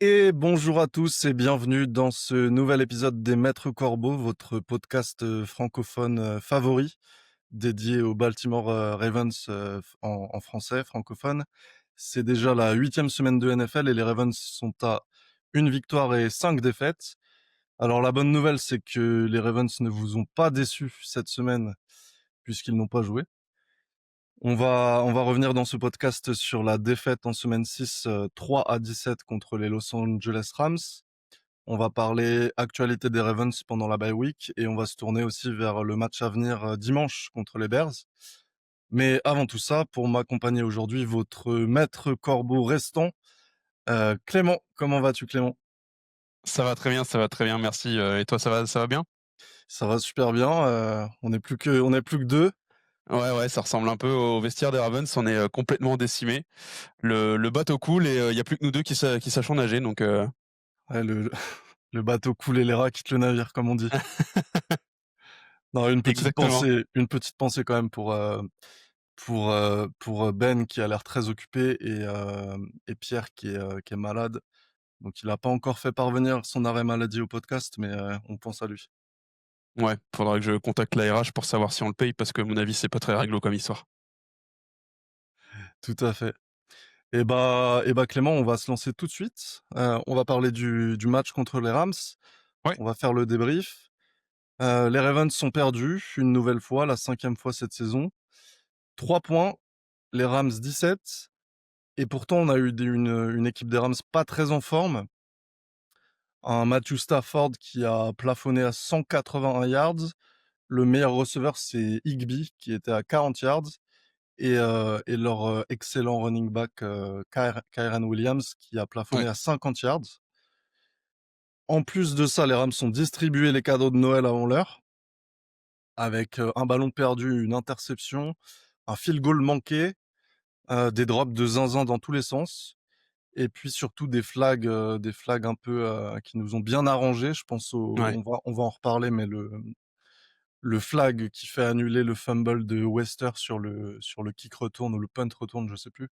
Et bonjour à tous et bienvenue dans ce nouvel épisode des Maîtres Corbeaux, votre podcast francophone favori, dédié aux Baltimore Ravens en français francophone. C'est déjà la 8e semaine de NFL et les Ravens sont à une victoire et 5 défaites. Alors la bonne nouvelle, c'est que les Ravens ne vous ont pas déçus cette semaine puisqu'ils n'ont pas joué. On va revenir dans ce podcast sur la défaite en semaine 6, 3-17 contre les Los Angeles Rams. On va parler actualité des Ravens pendant la bye week et on va se tourner aussi vers le match à venir dimanche contre les Bears. Mais avant tout ça, pour m'accompagner aujourd'hui, votre maître corbeau restant, Clément. Comment vas-tu, Clément? Ça va très bien, merci. Et toi, ça va bien? Ça va super bien. On est plus que deux. Ouais, ouais, ça ressemble un peu au vestiaire des Ravens. On est complètement décimés. Le bateau coule et il y a plus que nous deux qui sachons nager. Donc, Ouais, le bateau coule et les rats quittent le navire, comme on dit. Non, exactement. une petite pensée quand même pour Ben qui a l'air très occupé et Pierre qui est malade. Donc il n'a pas encore fait parvenir son arrêt maladie au podcast, mais on pense à lui. Ouais, faudra que je contacte la RH pour savoir si on le paye parce que, à mon avis, c'est pas très réglo comme histoire. Tout à fait. Et bah Clément, on va se lancer tout de suite. On va parler du match contre les Rams. Ouais, On va faire le débrief. Les Ravens sont perdus une nouvelle fois, la 5e fois cette saison. 3 points, les Rams 17. Et pourtant, on a eu une équipe des Rams pas très en forme. Un Matthew Stafford qui a plafonné à 181 yards. Le meilleur receveur, c'est Higbee, qui était à 40 yards. Et leur excellent running back, Kyren Williams, qui a ouais, plafonné à 50 yards. En plus de ça, les Rams ont distribué les cadeaux de Noël avant l'heure, avec un ballon perdu, une interception, un field goal manqué, des drops de zinzin dans tous les sens. Et puis surtout des flags un peu qui nous ont bien arrangé. Je pense ouais, on va en reparler, mais le flag qui fait annuler le fumble de Wester sur le kick retourne ou le punt retourne, je sais plus.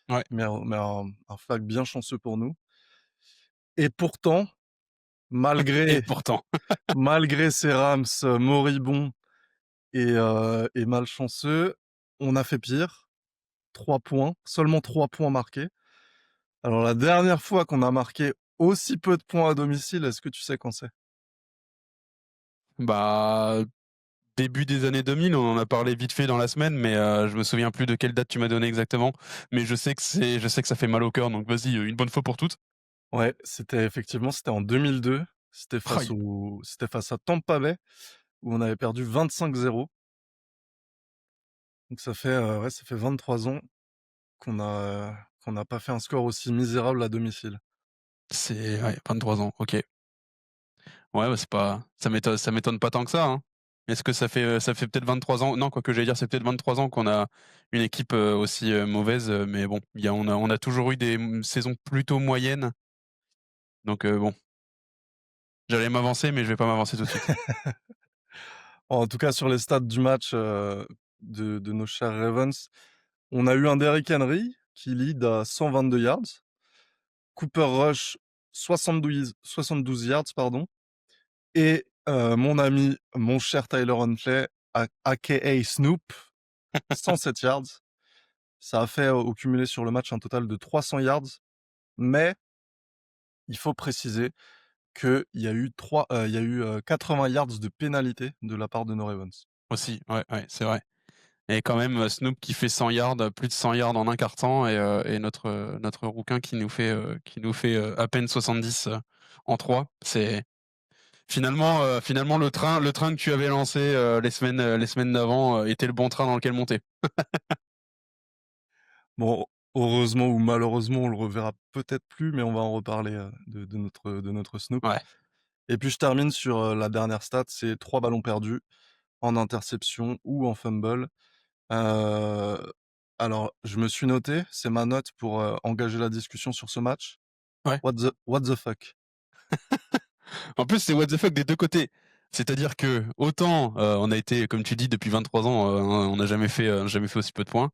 ouais. Mais un flag bien chanceux pour nous. Et pourtant, Et malgré pourtant, malgré ces Rams moribonds et malchanceux, on a fait pire. 3 points, seulement 3 points marqués. Alors la dernière fois qu'on a marqué aussi peu de points à domicile, est-ce que tu sais quand c'est? bah, début des années 2000, on en a parlé vite fait dans la semaine, mais je me souviens plus de quelle date tu m'as donné exactement. Mais je sais que ça fait mal au cœur, donc vas-y, une bonne fois pour toutes. Ouais, c'était en 2002. Aïe. C'était face à Tampa Bay où on avait perdu 25-0. Donc ça fait 23 ans qu'on n'a pas fait un score aussi misérable à domicile. C'est ouais, 23 ans, OK. Ouais, bah, c'est pas ça m'étonne pas tant que ça, hein. Est-ce que ça fait peut-être 23 ans non, quoique j'allais dire, c'est peut-être 23 ans qu'on a une équipe, aussi, mauvaise, mais bon, il y a on a toujours eu des, saisons plutôt moyennes, donc bon, j'allais m'avancer, mais je vais pas m'avancer tout de suite. En tout cas, sur les stats du match de nos chers Ravens, on a eu un Derrick Henry qui lead à 122 yards, Cooper Rush 72 yards, pardon, et mon ami, mon cher Tyler Huntley, aka Snoop, 107 yards. Ça a fait au cumulé sur le match un total de 300 yards, mais il faut préciser qu'il y a eu 80 yards de pénalité de la part de nos Ravens. Aussi, ouais, ouais, c'est vrai et quand même, Snoop qui fait 100 yards, plus de 100 yards en un quart temps et notre rouquin qui nous fait, à peine 70, en 3. C'est finalement le train que tu avais lancé, les semaines d'avant, était le bon train dans lequel monter. Bon, heureusement ou malheureusement, on le reverra peut-être plus, mais on va en reparler de notre Snoop. Ouais, Et puis je termine sur la dernière stat, c'est 3 ballons perdus en interception ou en fumble. Euh, alors, je me suis noté, c'est ma note pour engager la discussion sur ce match. ouais. What the fuck? En plus, c'est what the fuck des 2 côtés. C'est-à-dire que autant, on a été, comme tu dis, depuis 23 ans, on n'a jamais fait aussi peu de points.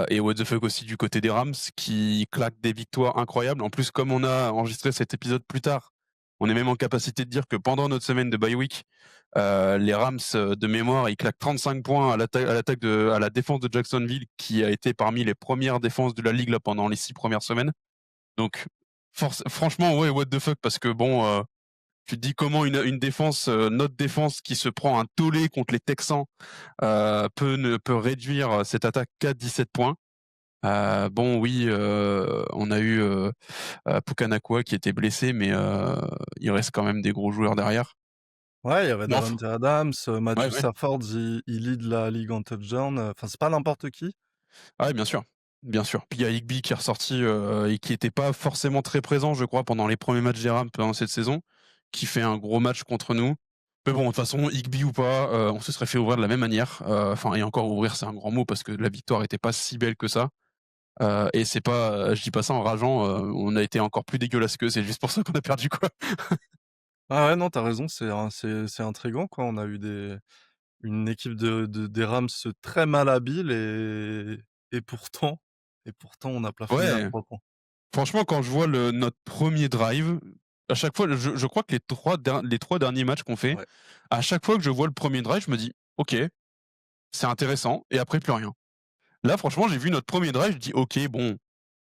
Et what the fuck aussi du côté des Rams qui claquent des victoires incroyables. En plus, comme on a enregistré cet épisode plus tard, on est même en capacité de dire que pendant notre semaine de bye week, les Rams, de mémoire, ils claquent 35 points à la défense de Jacksonville, qui a été parmi les premières défenses de la ligue là pendant les 6 premières semaines. Donc franchement, ouais, what the fuck, parce que bon, tu te dis comment une défense, notre défense qui se prend un tollé contre les Texans, peut réduire cette attaque qu'à 17 points. Bon, oui, on a eu Puka Nacua qui était blessé, mais il reste quand même des gros joueurs derrière. Ouais, il y avait Non, Davante Adams, ouais, Matthew ouais. Stafford, il lead la ligue en touchdown, enfin, c'est pas n'importe qui. Ah ouais, bien sûr, bien sûr. Puis il y a Higbee qui est ressorti, et qui était pas forcément très présent, je crois, pendant les premiers matchs des Rams pendant cette saison, qui fait un gros match contre nous. Mais bon, de toute façon, Higbee ou pas, on se serait fait ouvrir de la même manière. Enfin, et encore ouvrir, c'est un grand mot parce que la victoire était pas si belle que ça. Et c'est pas, je dis pas ça en rageant, on a été encore plus dégueulasse qu'eux, c'est juste pour ça qu'on a perdu, quoi. Ah ouais, non, t'as raison, c'est intriguant, quoi. On a eu une équipe des Rams très malhabile et pourtant on a plafonné à Ouais, 3 points. franchement, quand je vois notre premier drive, à chaque fois, je crois que les 3 derniers matchs qu'on fait, Ouais. à chaque fois que je vois le premier drive, je me dis: «OK, c'est intéressant» et après plus rien. Là, franchement, j'ai vu notre premier drive, je dis: «OK, bon,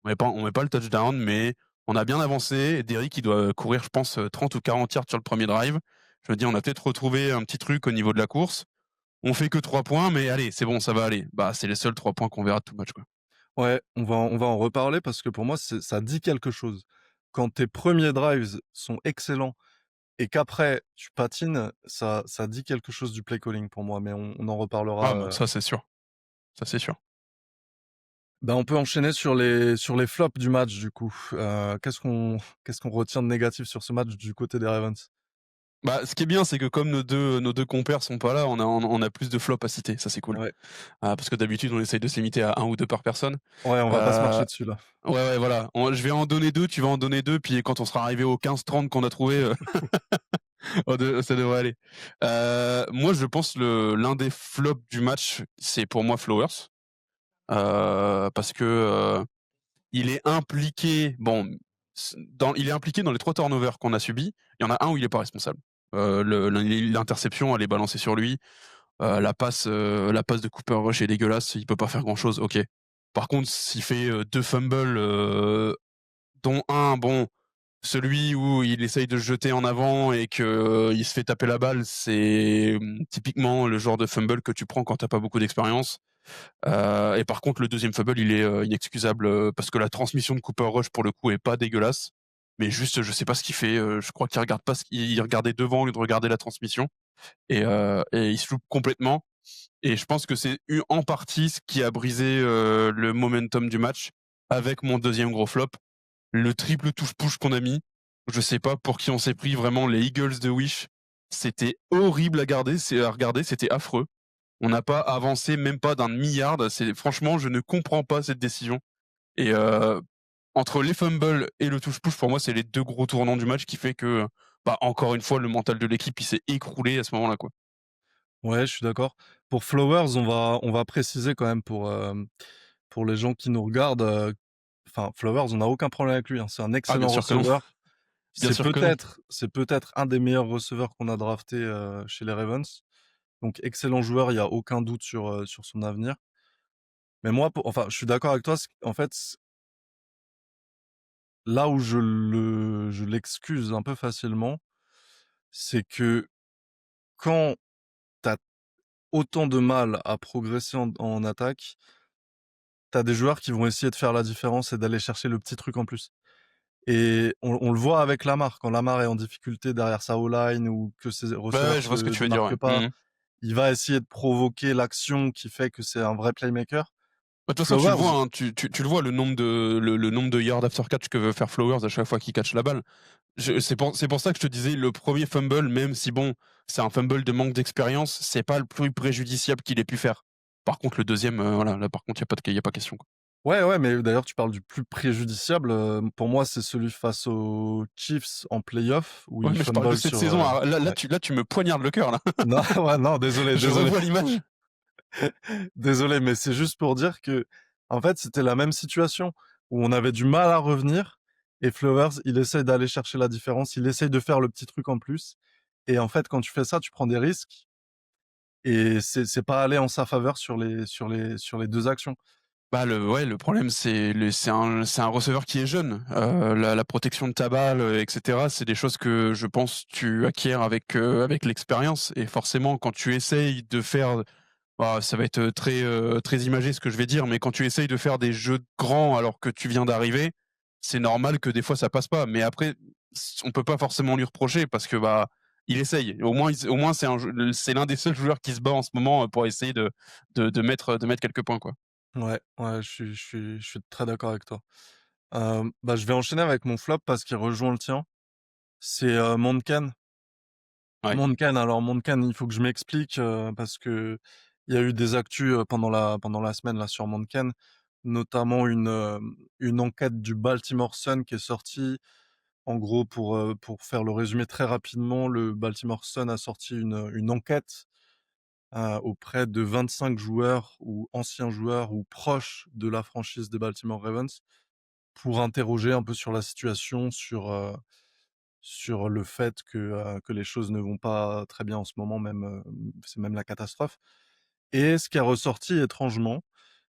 on met pas le touchdown, mais on a bien avancé». Derrick, il doit courir, je pense, 30 ou 40 yards sur le premier drive. Je me dis: «On a peut-être retrouvé un petit truc au niveau de la course». On fait que 3 points, mais allez, c'est bon, ça va aller. Bah, c'est les seuls 3 points qu'on verra de tout match, quoi. Ouais, on va en reparler parce que pour moi, ça dit quelque chose. Quand tes premiers drives sont excellents et qu'après tu patines, ça dit quelque chose du play calling pour moi, mais on en Ah, reparlera, bah, ça, c'est sûr. Ça, c'est sûr. bah, on peut enchaîner sur les flops du match du coup. Qu'est-ce qu'on retient de négatif sur ce match du côté des Ravens? Bah, ce qui est bien, c'est que comme nos 2 compères sont pas là, on a plus de flops à citer, ça c'est cool. Ouais, Parce que d'habitude, on essaye de se limiter à un ou 2 par personne. ouais, on va pas se Heu, marcher dessus là. ouais, ouais, voilà. Je vais en donner 2, tu vas en donner 2, puis quand on sera arrivé aux 15-30 qu'on a trouvé, ça devrait aller. Moi, je pense l'un des flops du match, c'est pour moi Flowers. Parce que, il est impliqué, bon, il est impliqué dans les 3 turnovers qu'on a subis. Il y en a un où il est pas responsable. L'interception, elle est balancée sur lui. La passe de Cooper Rush est dégueulasse, il peut pas faire grand-chose, OK. Par contre, s'il fait, 2 fumbles, dont un, bon, celui où il essaye de se jeter en avant et que, il se fait taper la balle, c'est, typiquement le genre de fumble que tu prends quand tu as pas beaucoup d'expérience. Et par contre, le deuxième fumble, il est, inexcusable, parce que la transmission de Cooper Rush, pour le coup, est pas dégueulasse. Mais juste, je sais pas ce qu'il fait, je crois qu'il regarde pas il regardait devant au lieu de regarder la transmission et il se loupe complètement et je pense que c'est en partie ce qui a brisé, le momentum du match avec mon deuxième gros flop, le triple touche-push qu'on a mis. Je sais pas pour qui on s'est pris, vraiment les Eagles de Wish, c'était horrible à regarder, c'était affreux. On n'a pas avancé même pas d'un demi-yard. C'est franchement, je ne comprends pas cette décision. Et entre les fumbles et le touche-push, pour moi, c'est les 2 gros tournants du match qui fait que, bah, encore une fois, le mental de l'équipe, il s'est écroulé à ce moment-là, quoi. Ouais, je suis d'accord. Pour Flowers, on va préciser quand même pour les gens qui nous regardent, enfin Flowers, on n'a aucun problème avec lui, hein. C'est un Ah, bien excellent sûr que non. receveur. Bien C'est sûr que non. peut-être c'est peut-être un des meilleurs receveurs qu'on a drafté, chez les Ravens. Donc excellent joueur, il y a aucun doute sur son avenir. Mais moi, enfin, je suis d'accord avec toi, en fait, là où je l'excuse un peu facilement, c'est que quand tu as autant de mal à progresser en attaque, tu as des joueurs qui vont essayer de faire la différence et d'aller chercher le petit truc en plus. Et on le voit avec Lamar, quand Lamar est en difficulté derrière sa O-line ou que ses Ouais, receveurs ouais, je vois ce que se tu veux dire, ouais. démarquent pas, Mmh. il va essayer de provoquer l'action qui fait que c'est un vrai playmaker. Bah, de toute façon, tu le Flowers, vois, hein, tu le vois le nombre de yards after catch que veut faire Flowers à chaque fois qu'il catch la balle. C'est pour ça que je te disais le premier fumble, même si bon, c'est un fumble de manque d'expérience, c'est pas le plus préjudiciable qu'il ait pu faire. Par contre, le deuxième, voilà, là par contre, il y a pas question, quoi. Ouais, ouais, mais d'ailleurs, tu parles du plus préjudiciable, pour moi, c'est celui face aux Chiefs en playoff où Ouais, il mais je parle de fumble cette sur, saison. Alors ouais. là, tu me poignardes le cœur là. Non, ouais, non, désolé, Je désolé, revois l'image. désolé, mais c'est juste pour dire que, en fait, c'était la même situation où on avait du mal à revenir et Flowers, il essaye d'aller chercher la différence, il essaye de faire le petit truc en plus et en fait, quand tu fais ça, tu prends des risques et c'est pas allé en sa faveur sur les 2 actions. Bah, le problème, c'est un receveur qui est jeune. La protection de ta balle, et cetera, c'est des choses que je pense tu acquiers avec l'expérience et forcément quand tu essayes de faire bah, ça va être, très imagé ce que je vais dire, mais quand tu essayes de faire des jeux grands alors que tu viens d'arriver, c'est normal que des fois ça passe pas. Mais après, on peut pas forcément lui reprocher parce que, bah, il essaye. Au moins c'est l'un des seuls joueurs qui se bat en ce moment, pour essayer de mettre quelques points, quoi. Ouais, ouais, je suis très d'accord avec toi. Bah, je vais enchaîner avec mon flop parce qu'il rejoint le tien. C'est, Mondcan. Ouais, Mondcan, alors Mondcan, il faut que je m'explique, parce qu'il y a eu des actus, pendant la semaine là sur Mondcan, notamment une enquête du Baltimore Sun qui est sortie. En gros, pour faire le résumé très rapidement, le Baltimore Sun a sorti une enquête, auprès de 25 joueurs ou anciens joueurs ou proches de la franchise des Baltimore Ravens pour interroger un peu sur la situation, sur le fait que les choses ne vont pas très bien en ce moment, même, c'est même la catastrophe et ce qui est ressorti étrangement,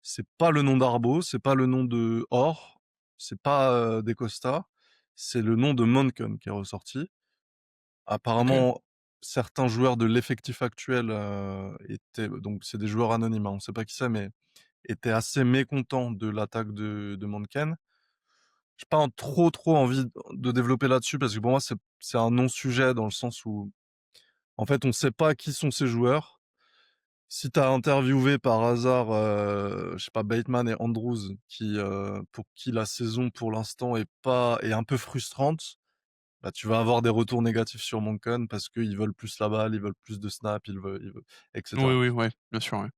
c'est pas le nom d'Arbo, c'est pas le nom de Orr, c'est pas, DeCosta, c'est le nom de Monken qui est ressorti. OK. Apparemment, certains joueurs de l'effectif actuel, étaient donc c'est des joueurs anonymes, hein, on sait pas qui c'est, mais étaient assez mécontents de l'attaque de Monken. J'ai pas trop envie de développer là-dessus parce que pour moi c'est un non-sujet dans le sens où, en fait, on sait pas qui sont ces joueurs. Si tu as interviewé par hasard, je sais pas, Bateman et Andrews pour qui la saison pour l'instant est un peu frustrante, bah, tu vas avoir des retours négatifs sur Monken parce qu'ils veulent plus la balle, ils veulent plus de snaps, ils veulent et Oui, cetera. oui, ouais, bien sûr, ouais.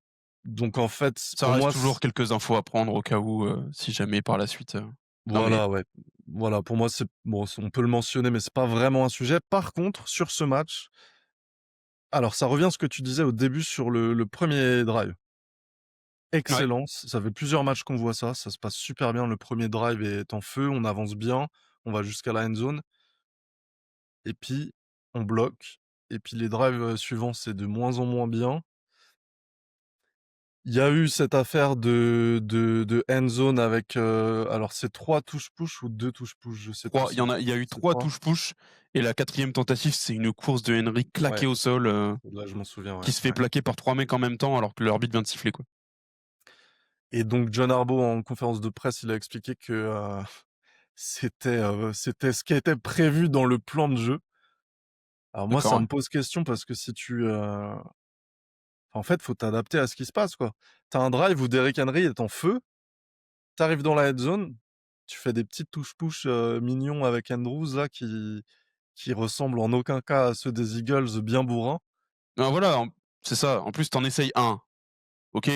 Donc en fait, Ça pour reste moi toujours quelques infos à prendre au cas où, si jamais par la suite, non mais voilà, ouais. Voilà, pour moi, c'est bon, on peut le mentionner, mais c'est pas vraiment un sujet. Par contre, sur ce match, alors ça revient à ce que tu disais au début sur le 1er drive. ouais. Excellence, ça fait plusieurs matchs qu'on voit ça, ça se passe super bien. Le premier drive est en feu, on avance bien, on va jusqu'à la end zone et puis on bloque et puis les drives, suivants, c'est de moins en moins bien. Il y a eu cette affaire de end zone avec, alors c'est 3 touches push ou 2 touches push? Je sais plus, 3 il y a eu c'est 3 3. touches push et la quatrième tentative, c'est une course de Henry Ouais, claquée au sol, là je m'en souviens, ouais, qui se fait ouais. plaquer par 3 mecs en même temps alors que l'arbitre vient de siffler, quoi. Et donc John Harbaugh en conférence de presse, il a expliqué que, c'était ce qui était prévu dans le plan de jeu. Alors moi, D'accord, ça ouais. me pose question parce que si tu, en fait, faut t'adapter à ce qui se passe, quoi. Tu as un drive où Derrick Henry est en feu, tu arrives dans la head zone, tu fais des petites touches push, mignons avec Andrews là qui ressemblent en aucun cas à ceux des Eagles bien bourrins. Non, voilà, c'est ça. En plus, tu en essayes 1, OK,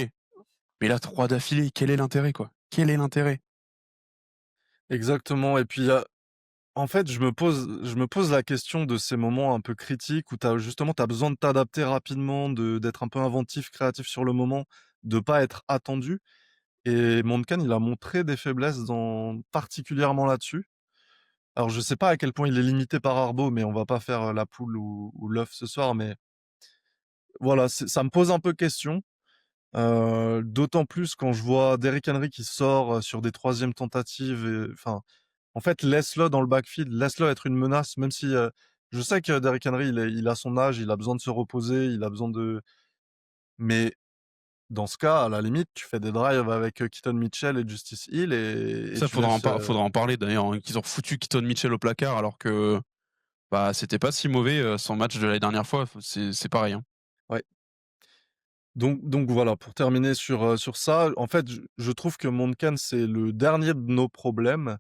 mais là 3 d'affilée, quel est l'intérêt, quoi? Quel est l'intérêt? Exactement et puis, en fait, je me pose la question de ces moments un peu critiques où tu as besoin de t'adapter rapidement, d'être un peu inventif, créatif sur le moment, de pas être attendu et Mondcan, il a montré des faiblesses particulièrement là-dessus. Alors je sais pas à quel point il est limité par Arbo, mais on va pas faire, la poule ou l'œuf ce soir, mais voilà, ça me pose un peu question, d'autant plus quand je vois Derrick Henry qui sort, sur des 3e tentatives et enfin, en fait, laisse-le dans le backfield, laisse-le être une menace, même si, je sais que Derrick Henry, il a son âge, il a besoin de se reposer, il a besoin de mais dans ce cas, à la limite, tu fais des drives avec, Keaton Mitchell et Justice Hill et Ça, tu laisses, faudra en parler d'ailleurs, hein, qu'ils ont foutu Keaton Mitchell au placard alors que, bah, c'était pas si mauvais, son match de l'année dernière fois, c'est pareil, hein. ouais. Donc voilà, pour terminer sur ça, en fait, je trouve que Mondcan, c'est le dernier de nos problèmes,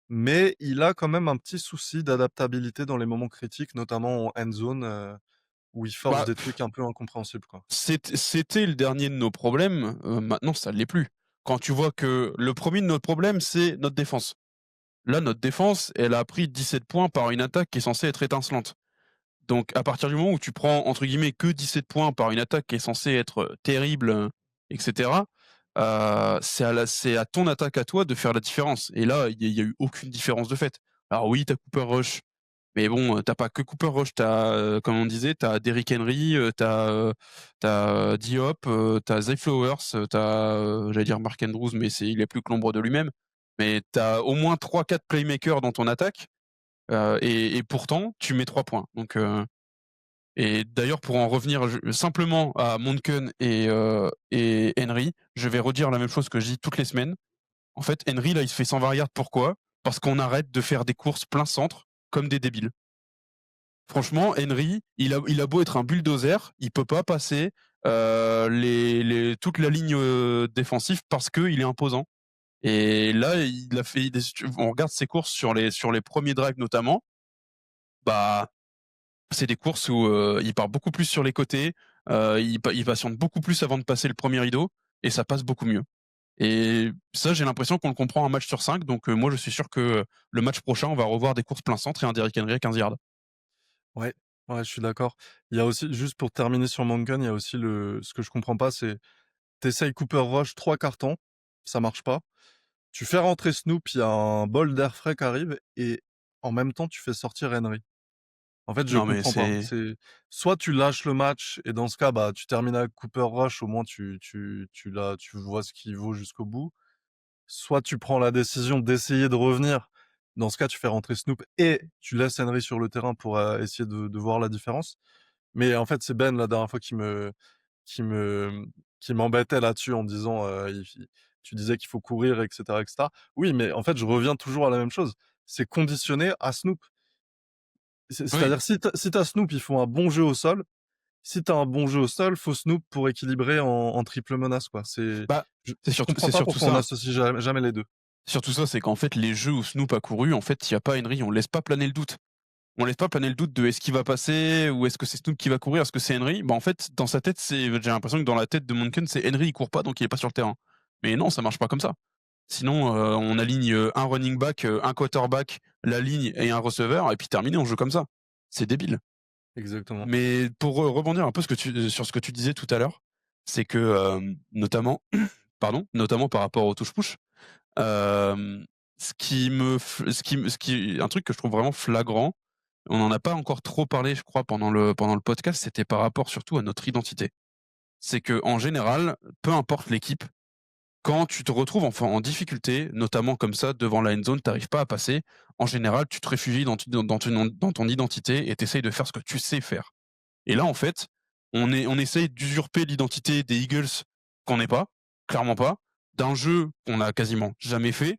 mais il a quand même un petit souci d'adaptabilité dans les moments critiques, notamment en end zone, où il force Bah, des trucs un peu incompréhensibles, quoi. c'était le dernier de nos problèmes, maintenant ça l'est plus. quand tu vois que le premier de notre problème, c'est notre défense. Là, notre défense, elle a pris 17 points par une attaque qui est censée être étincelante. Donc, à partir du moment où tu prends, entre guillemets, que 17 points par une attaque qui est censée être terrible, etc., c'est à ton attaque à toi de faire la différence. Et là, il y a eu aucune différence de fait. Alors oui, t'as Cooper Rush, mais bon, t'as pas que Cooper Rush, t'as, comme on disait, t'as Derrick Henry, t'as Diop, t'as Zay Flowers, t'as, j'allais dire Mark Andrews, mais il est plus que l'ombre de lui-même. Mais t'as au moins 3-4 playmakers dans ton attaque, et pourtant, tu mets 3 points. Donc, et d'ailleurs, pour en revenir simplement à Monken et Henry, je vais redire la même chose que je dis toutes les semaines. En fait, Henry, là, il se fait 120 yards. Pourquoi? Parce qu'on arrête de faire des courses plein centre comme des débiles. Franchement, Henry, il a beau être un bulldozer, il peut pas passer toute la ligne défensive parce qu'il est imposant. Et là, il a fait. On regarde ses courses sur les premiers drives notamment. Bah, c'est des courses où il part beaucoup plus sur les côtés, il patiente beaucoup plus avant de passer le premier rideau, et ça passe beaucoup mieux. Et ça, j'ai l'impression qu'on le comprend un match sur 5, donc moi je suis sûr que le match prochain, on va revoir des courses plein centre et un Derrick Henry à 15 yards. Ouais, ouais, je suis d'accord. Il y a aussi, juste pour terminer sur Monken, il y a aussi ce que je comprends pas, c'est t'essayes Cooper Rush 3 cartons, ça marche pas. Tu fais rentrer Snoop, il y a un bol d'air frais qui arrive et en même temps tu fais sortir Henry. En fait, je Non mais comprends pas. c'est C'est soit tu lâches le match et dans ce cas, bah tu termines avec Cooper Rush, au moins tu vois ce qu'il vaut jusqu'au bout. Soit tu prends la décision d'essayer de revenir. Dans ce cas, tu fais rentrer Snoop et tu laisses Henry sur le terrain pour essayer de voir la différence. Mais en fait, c'est Ben la dernière fois qui me qui m'embêtait là-dessus en disant tu disais qu'il faut courir, etc., etc. Oui, mais en fait, je reviens toujours à la même chose. C'est conditionné à Snoop. oui. C'est-à-dire si t'as Snoop, il faut un bon jeu au sol. Si t'as un bon jeu au sol, faut Snoop pour équilibrer en triple menace, quoi. Bah, Je comprends c'est pas surtout pourquoi on ça. associe jamais les deux. Surtout ça, c'est qu'en fait, les jeux où Snoop a couru, en fait, il y a pas Henry, on laisse pas planer le doute. On laisse pas planer le doute de est-ce qu'il va passer ou est-ce que c'est Snoop qui va courir, est-ce que c'est Henry. Bah en fait, dans sa tête, j'ai l'impression que dans la tête de Monken, c'est Henry, il court pas, donc il est pas sur le terrain. Mais non, ça marche pas comme ça. Sinon, on aligne un running back, un quarterback, la ligne et un receveur, et puis terminé, on joue comme ça. C'est débile. Exactement. Mais pour rebondir un peu sur ce que tu disais tout à l'heure, c'est que notamment, pardon, notamment par rapport aux touches push, un truc que je trouve vraiment flagrant, on n'en a pas encore trop parlé, je crois, pendant le podcast, c'était par rapport surtout à notre identité. C'est que en général, peu importe l'équipe, quand tu te retrouves enfin en difficulté, notamment comme ça devant la end zone, t'arrives pas à passer, en général, tu te réfugies dans ton identité et t'essayes de faire ce que tu sais faire. Et là, en fait, on essaye d'usurper l'identité des Eagles qu'on n'est pas, clairement pas, d'un jeu qu'on a quasiment jamais fait.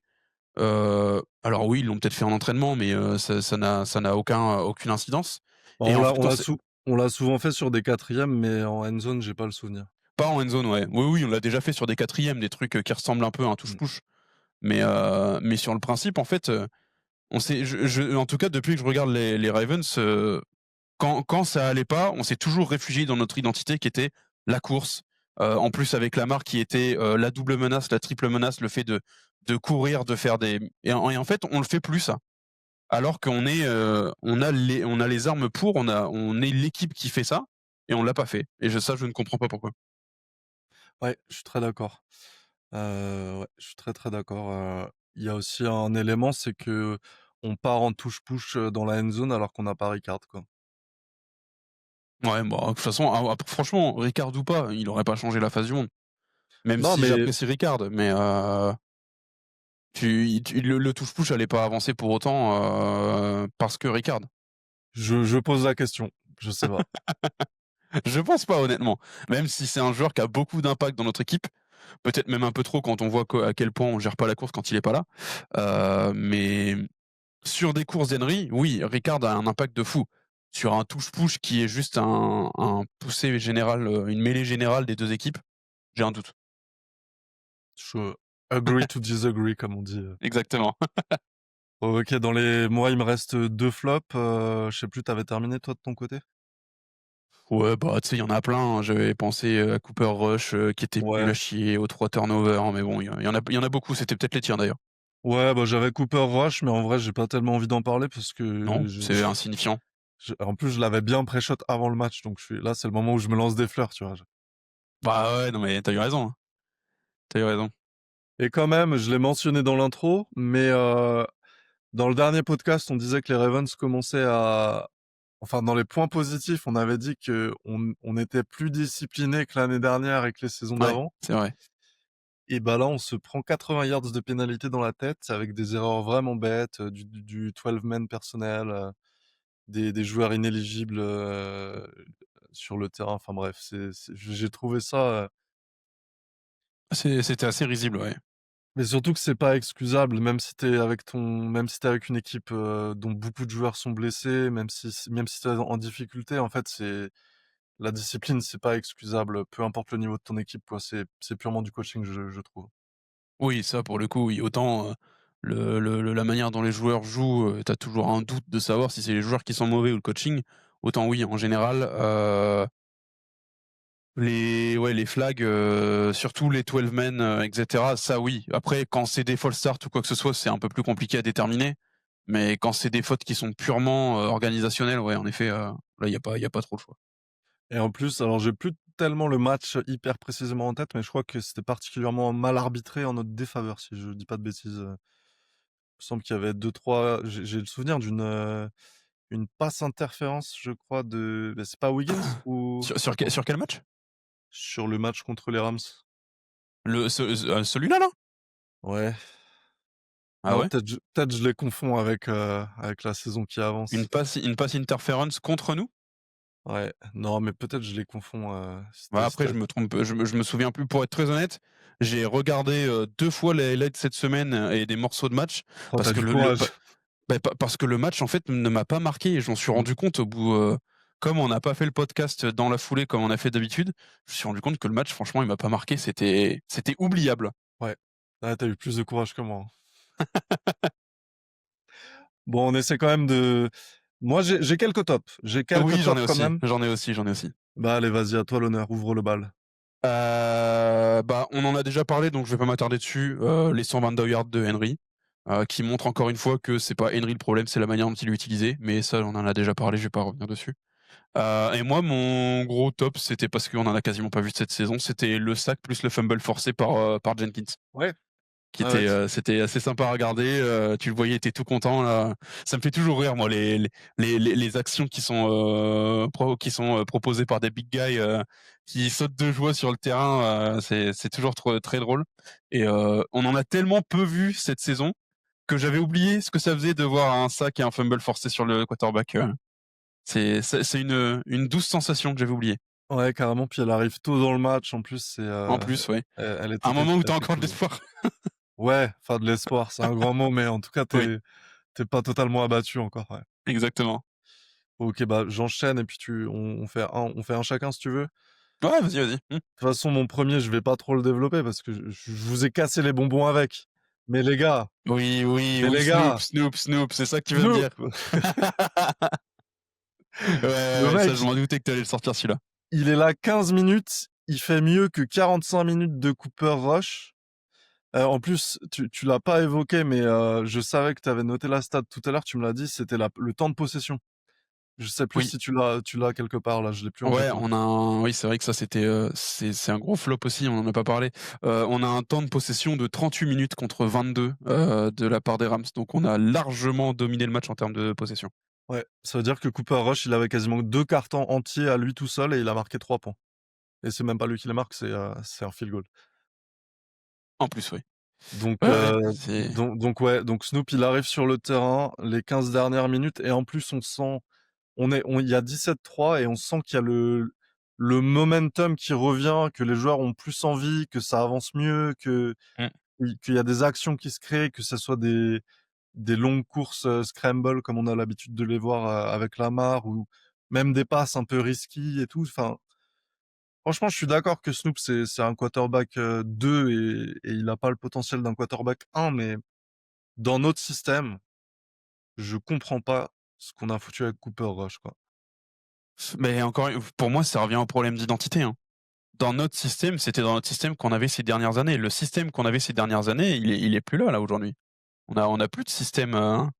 Alors oui, ils l'ont peut-être fait en entraînement, mais ça n'a aucune incidence. Bah, Et en fait, on l'a souvent fait sur des quatrièmes, mais en end zone, j'ai pas le souvenir. pas en end zone, ouais. Oui, oui, on l'a déjà fait sur des quatrièmes, des trucs qui ressemblent un peu à un Mmh. touche-push. Mais sur le principe, en fait, en tout cas, depuis que je regarde les Ravens, quand ça allait pas, on s'est toujours réfugié dans notre identité qui était la course. En plus, avec Lamar qui était la double menace, la triple menace, le fait de courir, de faire des. Et en fait, on le fait plus, ça. Alors on a les armes pour, on est l'équipe qui fait ça, et on l'a pas fait. Et ça, je ne comprends pas pourquoi. Ouais, je suis très d'accord. Ouais, je suis très, très d'accord. Il y a aussi un élément, c'est que on part en touche-push, dans la end zone alors qu'on n'a pas Ricard, quoi. Ouais, bah, de toute façon, franchement, Ricard ou pas, il aurait pas changé la face du monde. Même Non, si mais j'apprécie Ricard, mais le touche-push allait pas avancer pour autant parce que Ricard. je pose la question, je sais pas. Je pense pas, honnêtement. Même si c'est un joueur qui a beaucoup d'impact dans notre équipe, peut-être même un peu trop quand on voit à quel point on gère pas la course quand il est pas là. Mais sur des courses d'Henry, oui, Ricard a un impact de fou. Sur un touche-push qui est juste un poussé général, une mêlée générale des deux équipes, j'ai un doute. Je agree to disagree comme on dit. Exactement. OK, moi, il me reste 2 flops, je sais plus, tu avais terminé toi de ton côté? Ouais, bah, tu sais, il y en a plein, hein. J'avais pensé, à Cooper Rush, qui était nul Ouais. à chier, aux 3 turnovers, mais bon, il y en a beaucoup, c'était peut-être les tiens d'ailleurs. Ouais, bah, j'avais Cooper Rush, mais en vrai, j'ai pas tellement envie d'en parler parce Non, que c'est insignifiant. en plus, je l'avais bien pré-shot avant le match, donc là, c'est le moment où je me lance des fleurs, tu vois? Bah, ouais, non, mais tu as eu raison, hein. Tu as eu raison. Et quand même, je l'ai mentionné dans l'intro, mais dans le dernier podcast, on disait que les Ravens commençaient à enfin, dans les points positifs, on avait dit qu'on était plus disciplinés que l'année dernière et que les saisons Ouais, d'avant. c'est vrai. Et bah, là, on se prend 80 yards de pénalité dans la tête avec des erreurs vraiment bêtes, du 12 man personnel, des joueurs inéligibles, sur le terrain. Enfin bref, j'ai trouvé ça, C'était assez risible, ouais. mais surtout que c'est pas excusable, même si t'es avec une équipe, dont beaucoup de joueurs sont blessés, même si tu en difficulté, en fait, c'est la discipline, c'est pas excusable, peu importe le niveau de ton équipe, quoi. C'est purement du coaching, je trouve. Oui, ça, pour le coup, oui. Autant, la manière dont les joueurs jouent, tu as toujours un doute de savoir si c'est les joueurs qui sont mauvais ou le coaching. Autant oui, en général, les flags, surtout les 12 men, et cetera, ça oui. Après, quand c'est des false starts ou quoi que ce soit, c'est un peu plus compliqué à déterminer. Mais quand c'est des fautes qui sont purement, organisationnelles, ouais, en effet, là, il y a pas trop le choix. Et en plus, alors j'ai plus tellement le match hyper précisément en tête, mais je crois que c'était particulièrement mal arbitré en notre défaveur, si je dis pas de bêtises. Il me semble qu'il y avait deux trois. J'ai le souvenir une passe interférence, je crois, c'est pas Wiggins ou attends, Sur quel match? sur le match contre les Rams. Celui-là, là? Ouais. Ah Non, ouais? peut-être je les confonds avec la saison qui avance. Une passe interference contre nous? Ouais, non, mais peut-être je les confonds. Bah, après, je me trompe, je me souviens plus. Pour être très honnête, j'ai regardé, 2 fois les highlights cette semaine, et des morceaux de match Oh, parce t'as que du le courage. pa bah, pa parce que le match, en fait, ne m'a pas marqué et je m'en suis Mmh, rendu compte au bout, comme on n'a pas fait le podcast dans la foulée comme on a fait d'habitude, je me suis rendu compte que le match, franchement, il m'a pas marqué. C'était oubliable. ouais. Ah, tu eu plus de courage que moi, hein. Bon, on essaie quand même de moi, j'ai quelques tops. J'ai quelques Oui, tops quand même. j'en ai aussi. Bah, allez, vas-y, à toi l'honneur, ouvre le bal. Bah, on en a déjà parlé, donc je vais pas m'attarder dessus. Les 122 yards de Henry, qui montrent encore une fois que c'est pas Henry le problème, c'est la manière dont il est utilisé, mais ça, on en a déjà parlé, je vais pas revenir dessus. Et moi, mon gros top, c'était parce qu'on en a quasiment pas vu de cette saison, c'était le sac plus le fumble forcé par Jenkins. Ouais, Qui ouais, ouais. était, c'était assez sympa à regarder, tu le voyais, il était tout content là. Ça me fait toujours rire moi les actions qui sont, proposées par des big guys, qui sautent de joie sur le terrain, c'est toujours très drôle et on en a tellement peu vu cette saison que j'avais oublié ce que ça faisait de voir un sac et un fumble forcé sur le quarterback, c'est une douce sensation que j'avais oubliée. Ouais, carrément, puis elle arrive tôt dans le match en plus, En plus, ouais. elle À un moment où elle tu as était encore de cool. l'espoir. Ouais, enfin de l'espoir, c'est un grand mot, mais en tout cas, Oui, tu pas totalement abattu encore, ouais. exactement. OK, bah, j'enchaîne et puis on fait un chacun si tu veux. Ouais, vas-y, vas-y. Mmh. De toute façon, mon premier, je vais pas trop le développer parce que je vous ai cassé les bonbons avec. Mais les gars, Oui, oui, mais oui, les gars, Snoop, c'est ça que tu vas me dire. Snoop! Ouais, Le ouais, ça je mec, m'en doutais que tu allais le sortir celui-là. il est là 15 minutes, il fait mieux que 45 minutes de Cooper Rush. En plus, tu l'as pas évoqué, mais je savais que tu avais noté la stat tout à l'heure, tu me l'as dit, c'était le temps de possession. Je sais plus Oui, si tu l'as quelque part là, je l'ai plus en ouais, tête là. oui, c'est vrai que ça c'était, c'est un gros flop aussi, on en a pas parlé. On a un temps de possession de 38 minutes contre 22, de la part des Rams, donc on a largement dominé le match en termes de possession. Ouais, ça veut dire que Cooper Rush, il avait quasiment 2 cartons entiers à lui tout seul et il a marqué 3 points. Et c'est même pas lui qui les marque, c'est un field goal. En plus, oui. Donc Ouais, ouais, heu, c'est ouais, donc Snoop, il arrive sur le terrain les 15 dernières minutes et en plus on sent il y a 17-3 et on sent qu'il y a le momentum qui revient, que les joueurs ont plus envie, que ça avance mieux, mmh, oui, qu'il y a des actions qui se créent, que ce soit des longues courses, scramble comme on a l'habitude de les voir, avec Lamar ou même des passes un peu risquées et tout. Enfin, franchement, je suis d'accord que Snoop, c'est un quarterback, 2 et il a pas le potentiel d'un quarterback 1, mais dans notre système, je comprends pas ce qu'on a foutu avec Cooper Rush, quoi. Mais encore pour moi, ça revient au problème d'identité, hein. Dans notre système, c'était dans notre système qu'on avait ces dernières années. Le système qu'on avait ces dernières années, il est plus là aujourd'hui. On a plus de système, enfin,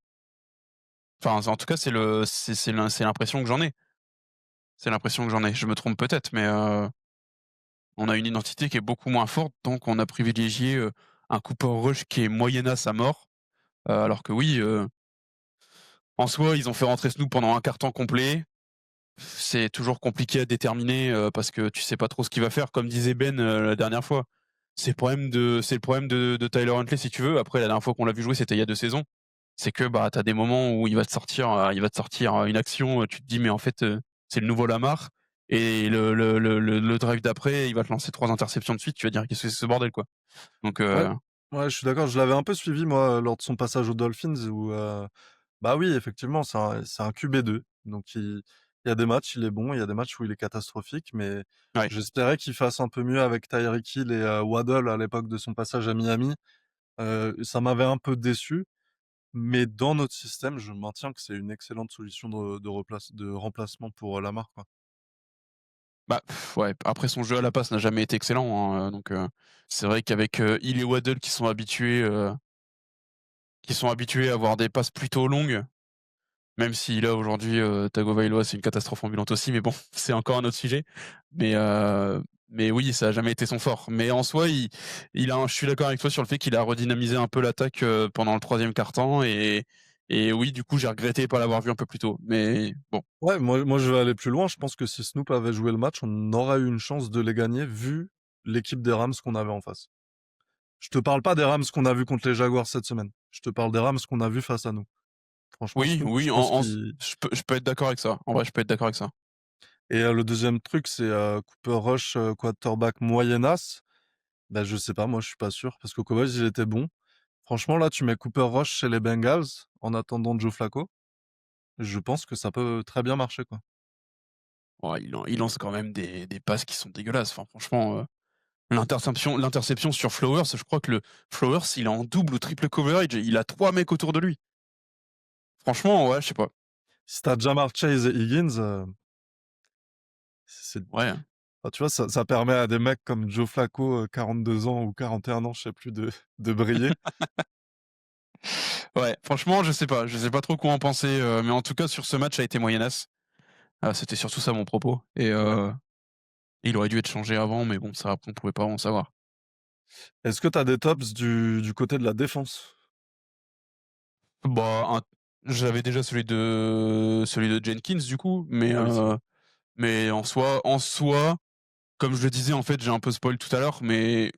en tout cas, c'est l'impression que j'en ai. C'est l'impression que j'en ai. Je me trompe peut-être, mais on a une identité qui est beaucoup moins forte, donc on a privilégié, un Cooper Rush qui est moyennasse à mort, alors que oui, en soi, ils ont fait rentrer Snoop pendant un quart temps complet. C'est toujours compliqué à déterminer, parce que tu sais pas trop ce qu'il va faire. Comme disait Ben, la dernière fois, c'est le problème de Tyler Huntley si tu veux. Après la dernière fois qu'on l'a vu jouer, c'était il y a 2 saisons. C'est que, bah, tu as des moments où il va te sortir une action, tu te dis: «Mais en fait, c'est le nouveau Lamar» et le drive d'après, il va te lancer 3 interceptions de suite, tu vas dire: «Qu'est-ce que c'est ce bordel, quoi?» Donc Ouais, ouais, je suis d'accord. Je l'avais un peu suivi moi, lors de son passage aux Dolphins où, bah, oui, effectivement, c'est un QB2. Donc il y a des matchs, il est bon, il y a des matchs où il est catastrophique, mais ouais. j'espérais qu'il fasse un peu mieux avec Tyreek Hill et Waddle à l'époque de son passage à Miami. Ça m'avait un peu déçu, mais dans notre système, je maintiens que c'est une excellente solution de remplacement pour, Lamar, quoi. Bah, ouais, après son jeu à la passe n'a jamais été excellent, hein, donc c'est vrai qu'avec, Hill et Waddle qui sont habitués à avoir des passes plutôt longues. Même si là aujourd'hui, Tagovailoa c'est une catastrophe ambulante aussi, mais bon, c'est encore un autre sujet. Mais oui, ça a jamais été son fort. Mais en soi, je suis d'accord avec toi sur le fait qu'il a redynamisé un peu l'attaque, pendant le 3e quart-temps et oui, du coup, j'ai regretté de pas l'avoir vu un peu plus tôt. Mais bon, Ouais, moi je vais aller plus loin. Je pense que si Snoop avait joué le match, on aurait eu une chance de les gagner vu l'équipe des Rams qu'on avait en face. Je te parle pas des Rams qu'on a vu contre les Jaguars cette semaine. Je te parle des Rams qu'on a vu face à nous. Franchement, oui, Snoop, je oui, pense je qu'il peux être d'accord avec ça. En vrai, je peux être d'accord avec ça. et le deuxième truc, c'est, Cooper Rush, quarterback moyennasse. Bah, je sais pas, moi je suis pas sûr parce qu'au Cowboys, il était bon. Franchement, là, tu mets Cooper Rush chez les Bengals en attendant Joe Flacco, je pense que ça peut très bien marcher, quoi. Ouais, il lance quand même des passes qui sont dégueulasses. Enfin, franchement, l'interception sur Flowers, je crois que le Flowers, il est en double ou triple coverage, il a 3 mecs autour de lui. Franchement, ouais, je sais pas. Si tu as Ja'Marr Chase et Higgins, c'est Ouais, enfin, tu vois, ça permet à des mecs comme Joe Flacco, 42 ans ou 41 ans, je sais plus, de briller. ouais, franchement, je sais pas trop quoi en penser, mais en tout cas sur ce match a été moyennasse. C'était surtout ça mon propos et Ouais. il aurait dû être changé avant, mais bon, ça après on pouvait pas en savoir. Est-ce que tu as des tops du côté de la défense? Bah, j'avais déjà celui de Jenkins du coup, Ah oui, c'est vrai. mais en soi, comme je le disais en fait, j'ai un peu spoil tout à l'heure, mais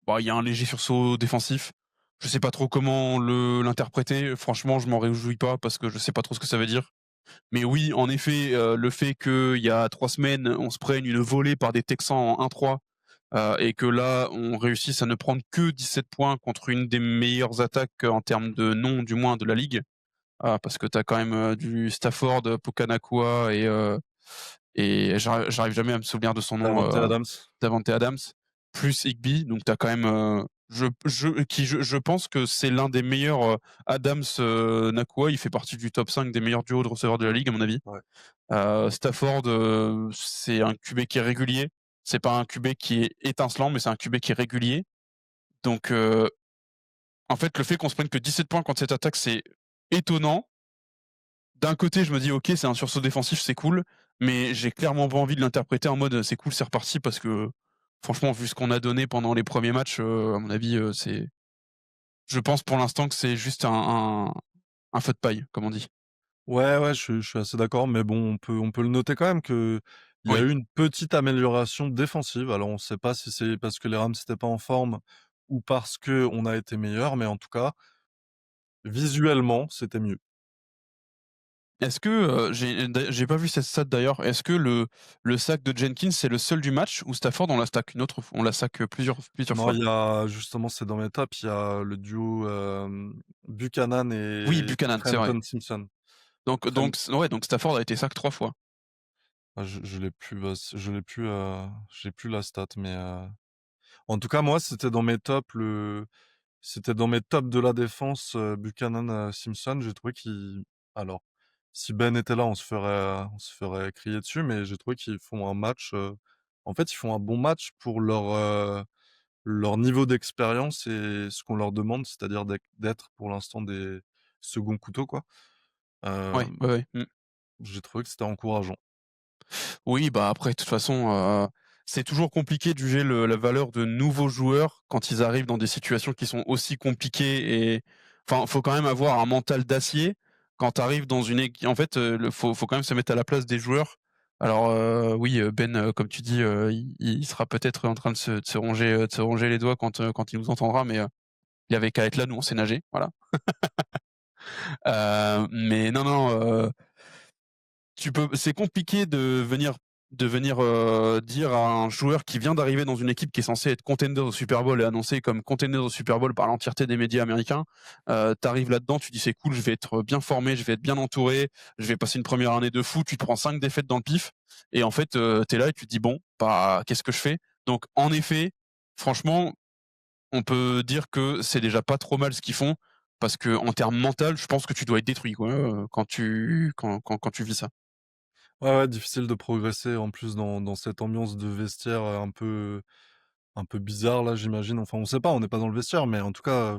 bah, il y a un léger sursaut défensif. Je sais pas trop comment l'interpréter. Franchement, je m'en réjouis pas parce que je sais pas trop ce que ça veut dire. Mais oui, en effet, le fait qu'il y a 3 semaines, on se prenne une volée par des Texans en 1-3, et que là, on réussisse à ne prendre que 17 points contre une des meilleures attaques en termes de nom, du moins, de la ligue. Parce que tu as quand même, du Stafford, Puka et j'arrive jamais à me souvenir de son nom, Davante Adams. Davante Adams, plus Higbee. Donc tu as quand même, je pense que c'est l'un des meilleurs, Adams, Nakua, il fait partie du top 5 des meilleurs duos de receveurs de la ligue à mon avis. Ouais. Stafford, c'est un QB qui est régulier. C'est pas un QB qui est étincelant, mais c'est un QB qui est régulier. Donc, en fait, le fait qu'on se prenne que 17 points contre cette attaque, c'est étonnant. D'un côté, je me dis: «OK, c'est un sursaut défensif, c'est cool», mais j'ai clairement pas envie de l'interpréter en mode, «C'est cool, c'est reparti», parce que franchement, vu ce qu'on a donné pendant les premiers matchs, à mon avis, je pense pour l'instant que c'est juste un feu de paille, comme on dit. Ouais, ouais, je suis assez d'accord, mais bon, on peut le noter quand même qu'il y a Oui. eu une petite amélioration défensive. Alors on sait pas si c'est parce que les Rams étaient pas en forme ou parce qu'on a été meilleurs, mais en tout cas, visuellement, c'était mieux. Est-ce que, j'ai pas vu cette stat d'ailleurs. Est-ce que le sac de Jenkins, c'est le seul du match ou Stafford on la sac, plusieurs Non, fois? il y a justement, c'est dans mes tops, il y a le duo, Buchanan Oui, et Buchanan, c'est vrai. Trenton Simpson. Donc ouais, donc Stafford a été sac 3 fois. Je l'ai plus, bah, je l'ai plus, j'ai plus la stat, mais en tout cas, moi, c'était dans mes tops de la défense, Buchanan, Simpson. J'ai trouvé qu'il alors, si Ben était là, on se ferait crier dessus, mais j'ai trouvé qu'ils font un match, en fait, ils font un bon match pour leur niveau d'expérience et ce qu'on leur demande, c'est-à-dire d'être pour l'instant des seconds couteaux, quoi. Ouais, Hem, ouais, ouais. Mmh. j'ai trouvé que c'était encourageant. Oui, bah, après, de toute façon, c'est toujours compliqué de juger la valeur de nouveaux joueurs quand ils arrivent dans des situations qui sont aussi compliquées et enfin, faut quand même avoir un mental d'acier quand tu arrives dans une équipe. En fait, le faut quand même se mettre à la place des joueurs. Alors, oui, Ben, comme tu dis, il sera peut-être en train de se ronger les doigts quand il nous entendra, mais, il avait qu'à être là, nous on sait nager, voilà. Mais non, non, c'est compliqué de venir, dire à un joueur qui vient d'arriver dans une équipe qui est censée être contender au Super Bowl et annoncé comme contender au Super Bowl par l'entièreté des médias américains. Tu là-dedans, tu dis: «C'est cool, je vais être bien formé, je vais être bien entouré, je vais passer une première année de fou». Tu te prends 5 défaites dans le pif et en fait, tu es là et tu te dis: «Bon, bah, qu'est-ce que je fais?» Donc en effet, franchement, on peut dire que c'est déjà pas trop mal ce qu'ils font parce qu'en termes mental, je pense que tu dois être détruit, quoi, quand tu vis ça. Ouais, ouais, difficile de progresser en plus dans cette ambiance de vestiaire, un peu bizarre là, j'imagine. Enfin, on sait pas, on n'est pas dans le vestiaire, mais en tout cas,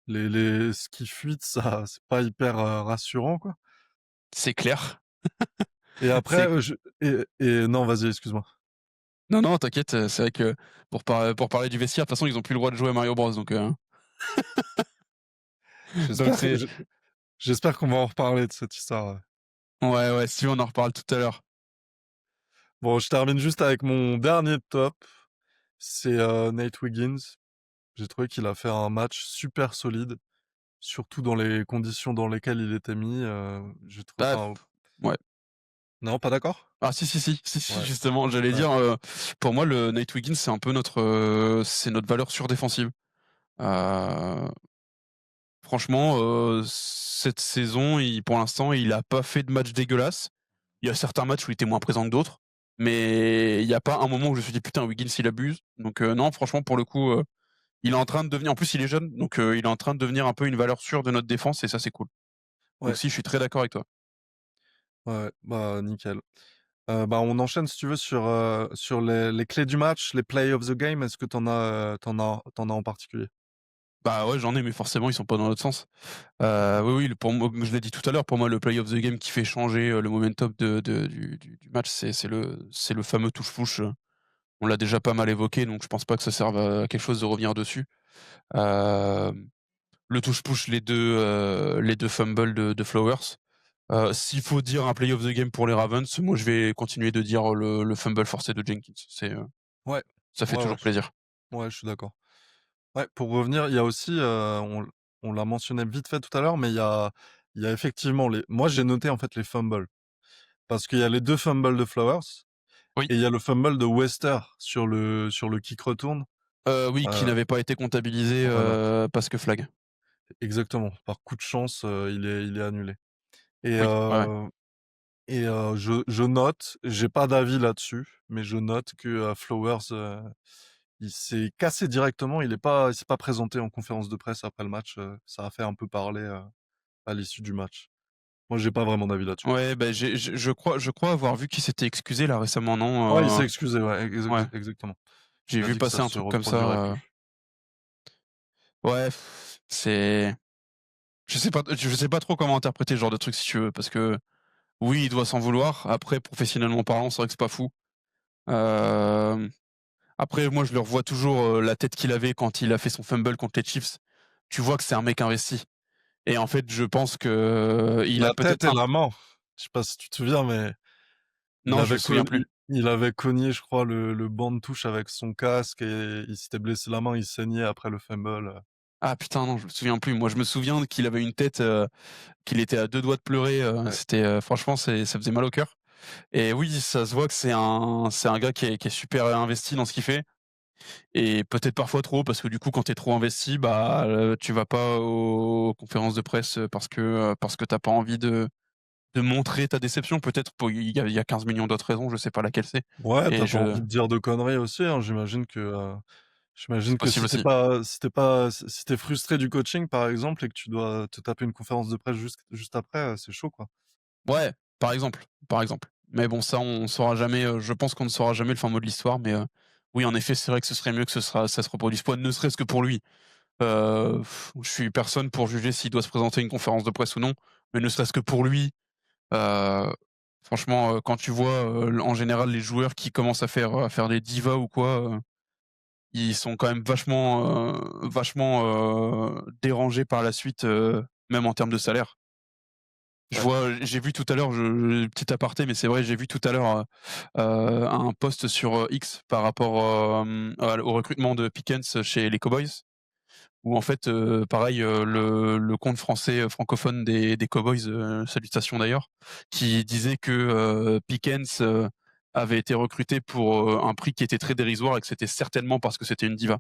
les ce qui fuite, ça c'est pas hyper, rassurant, quoi. C'est clair. Et après, C'est je et non, vas-y, excuse-moi. Non, non, t'inquiète, c'est vrai que pour parler du vestiaire, de toute façon, ils ont plus le droit de jouer à Mario Bros, donc J'espère c'est je j'espère qu'on va en reparler de cette histoire, ouais. ouais, ouais, si tu veux, on en reparle tout à l'heure. Bon, je termine juste avec mon dernier top, c'est, Nate Wiggins. J'ai trouvé qu'il a fait un match super solide, surtout dans les conditions dans lesquelles il était mis, j'ai trou Ah, enfin, ouais. non, pas d'accord? Ah si, si, si, si, si, Ouais, justement, j'allais ouais, dire, pour moi, le Nate Wiggins, c'est un peu c'est notre valeur sûre défensive. Heu, Franchement, cette saison, pour l'instant, il a pas fait de match dégueulasse. Il y a certains matchs où il était moins présent que d'autres, mais il y a pas un moment où je me suis dit: «Putain, Wiggins, il abuse». Donc non, franchement, pour le coup, il est en train de devenir, en plus, il est jeune, donc il est en train de devenir un peu une valeur sûre de notre défense et ça, c'est cool. Donc ouais, si, je suis très d'accord avec toi. ouais, ouais, bah, nickel. Bah, on enchaîne si tu veux sur les clés du match, les play of the game. Est-ce que t'en as en particulier? Bah, ouais, j'en ai, mais forcément, ils sont pas dans l'autre sens. Oui, oui, pour moi, je l'ai dit tout à l'heure, pour moi, le play of the game qui fait changer, le momentum du match, c'est le fameux touche-push, on l'a déjà pas mal évoqué, donc je pense pas que ça serve à quelque chose de revenir dessus. Hem, le touche-push, les deux fumbles de Flowers. S'il faut dire un play of the game pour les Ravens, moi, je vais continuer de dire le fumble forcé de Jenkins. Ouais, Ça fait ouais, ouais, toujours plaisir. ouais, je suis d'accord. Ouais, pour revenir, il y a aussi, on l'a mentionné vite fait tout à l'heure, mais il y a effectivement moi j'ai noté en fait les fumbles. Parce qu'il y a les 2 fumbles de Flowers Oui. et il y a le fumble de Wester sur le kick retourne. Oui, qui Heu, n'avait pas été comptabilisé, voilà, parce que flag. exactement. Par coup de chance, il est annulé et Oui, ouais, ouais. je note, j'ai pas d'avis là-dessus, mais je note que, Flowers, il s'est cassé directement. Il s'est pas présenté en conférence de presse après le match, ça a fait un peu parler, à l'issue du match. Moi, j'ai pas vraiment d'avis là-dessus. Ouais, bah, je crois avoir vu qu'il s'était excusé là récemment, Ouais, il non? s'est excusé, ouais, Ouais, exactement. j'ai Il a vu dit que ça passer un se truc comme reproduirait ça, plus. ouais, c'est je sais pas trop comment interpréter ce genre de truc, si tu veux, parce que oui, il doit s'en vouloir. Après, professionnellement parlant, c'est vrai que c'est pas fou. Hem, Après, moi, je le revois toujours, la tête qu'il avait quand il a fait son fumble contre les Chiefs. Tu vois que c'est un mec investi et en fait, je pense qu'il a La tête peut-être et un la main. Je sais pas si tu te souviens, mais il non, je me avait souviens cogn plus. il avait cogné, je crois, le banc de touche avec son casque et il s'était blessé la main, il saignait après le fumble, Ah putain, non, je me souviens plus. Moi, je me souviens qu'il avait une tête, qu'il était à 2 doigts de pleurer, ouais. c'était, franchement, ça faisait mal au cœur et oui, ça se voit que c'est un gars qui est super investi dans ce qu'il fait et peut-être parfois trop parce que du coup, quand tu es trop investi, bah, tu vas pas aux conférences de presse, parce que tu as pas envie de montrer ta déception. Peut-être pour il y a 15 000 000 d'autres raisons, je sais pas laquelle c'est Ouais, tu et pas je envie de dire de conneries aussi, hein. J'imagine c'est que possible si tu aussi. pas si tu pas si tu frustré du coaching, par exemple, et que tu dois te taper une conférence de presse juste après, c'est chaud, quoi. Ouais, par exemple. Mais bon, ça, on saura jamais, je pense qu'on ne saura jamais le fin mot de l'histoire, mais oui, en effet, c'est vrai que ce serait mieux que ça se reproduise pas, ne serait-ce que pour lui. Je suis personne pour juger s'il doit se présenter à une conférence de presse ou non, mais ne serait-ce que pour lui, heu, franchement, quand tu vois, en général les joueurs qui commencent à faire des divas ou quoi, ils sont quand même vachement dérangés par la suite, même en termes de salaire. Ouais, J'ai vu tout à l'heure, petit aparté, mais c'est vrai, j'ai vu tout à l'heure, un post sur, X par rapport, au recrutement de Pickens chez les Cowboys, où en fait, pareil, le compte français, francophone des Cowboys, salutations d'ailleurs, qui disait que, Pickens, avait été recruté pour, un prix qui était très dérisoire et que c'était certainement parce que c'était une diva.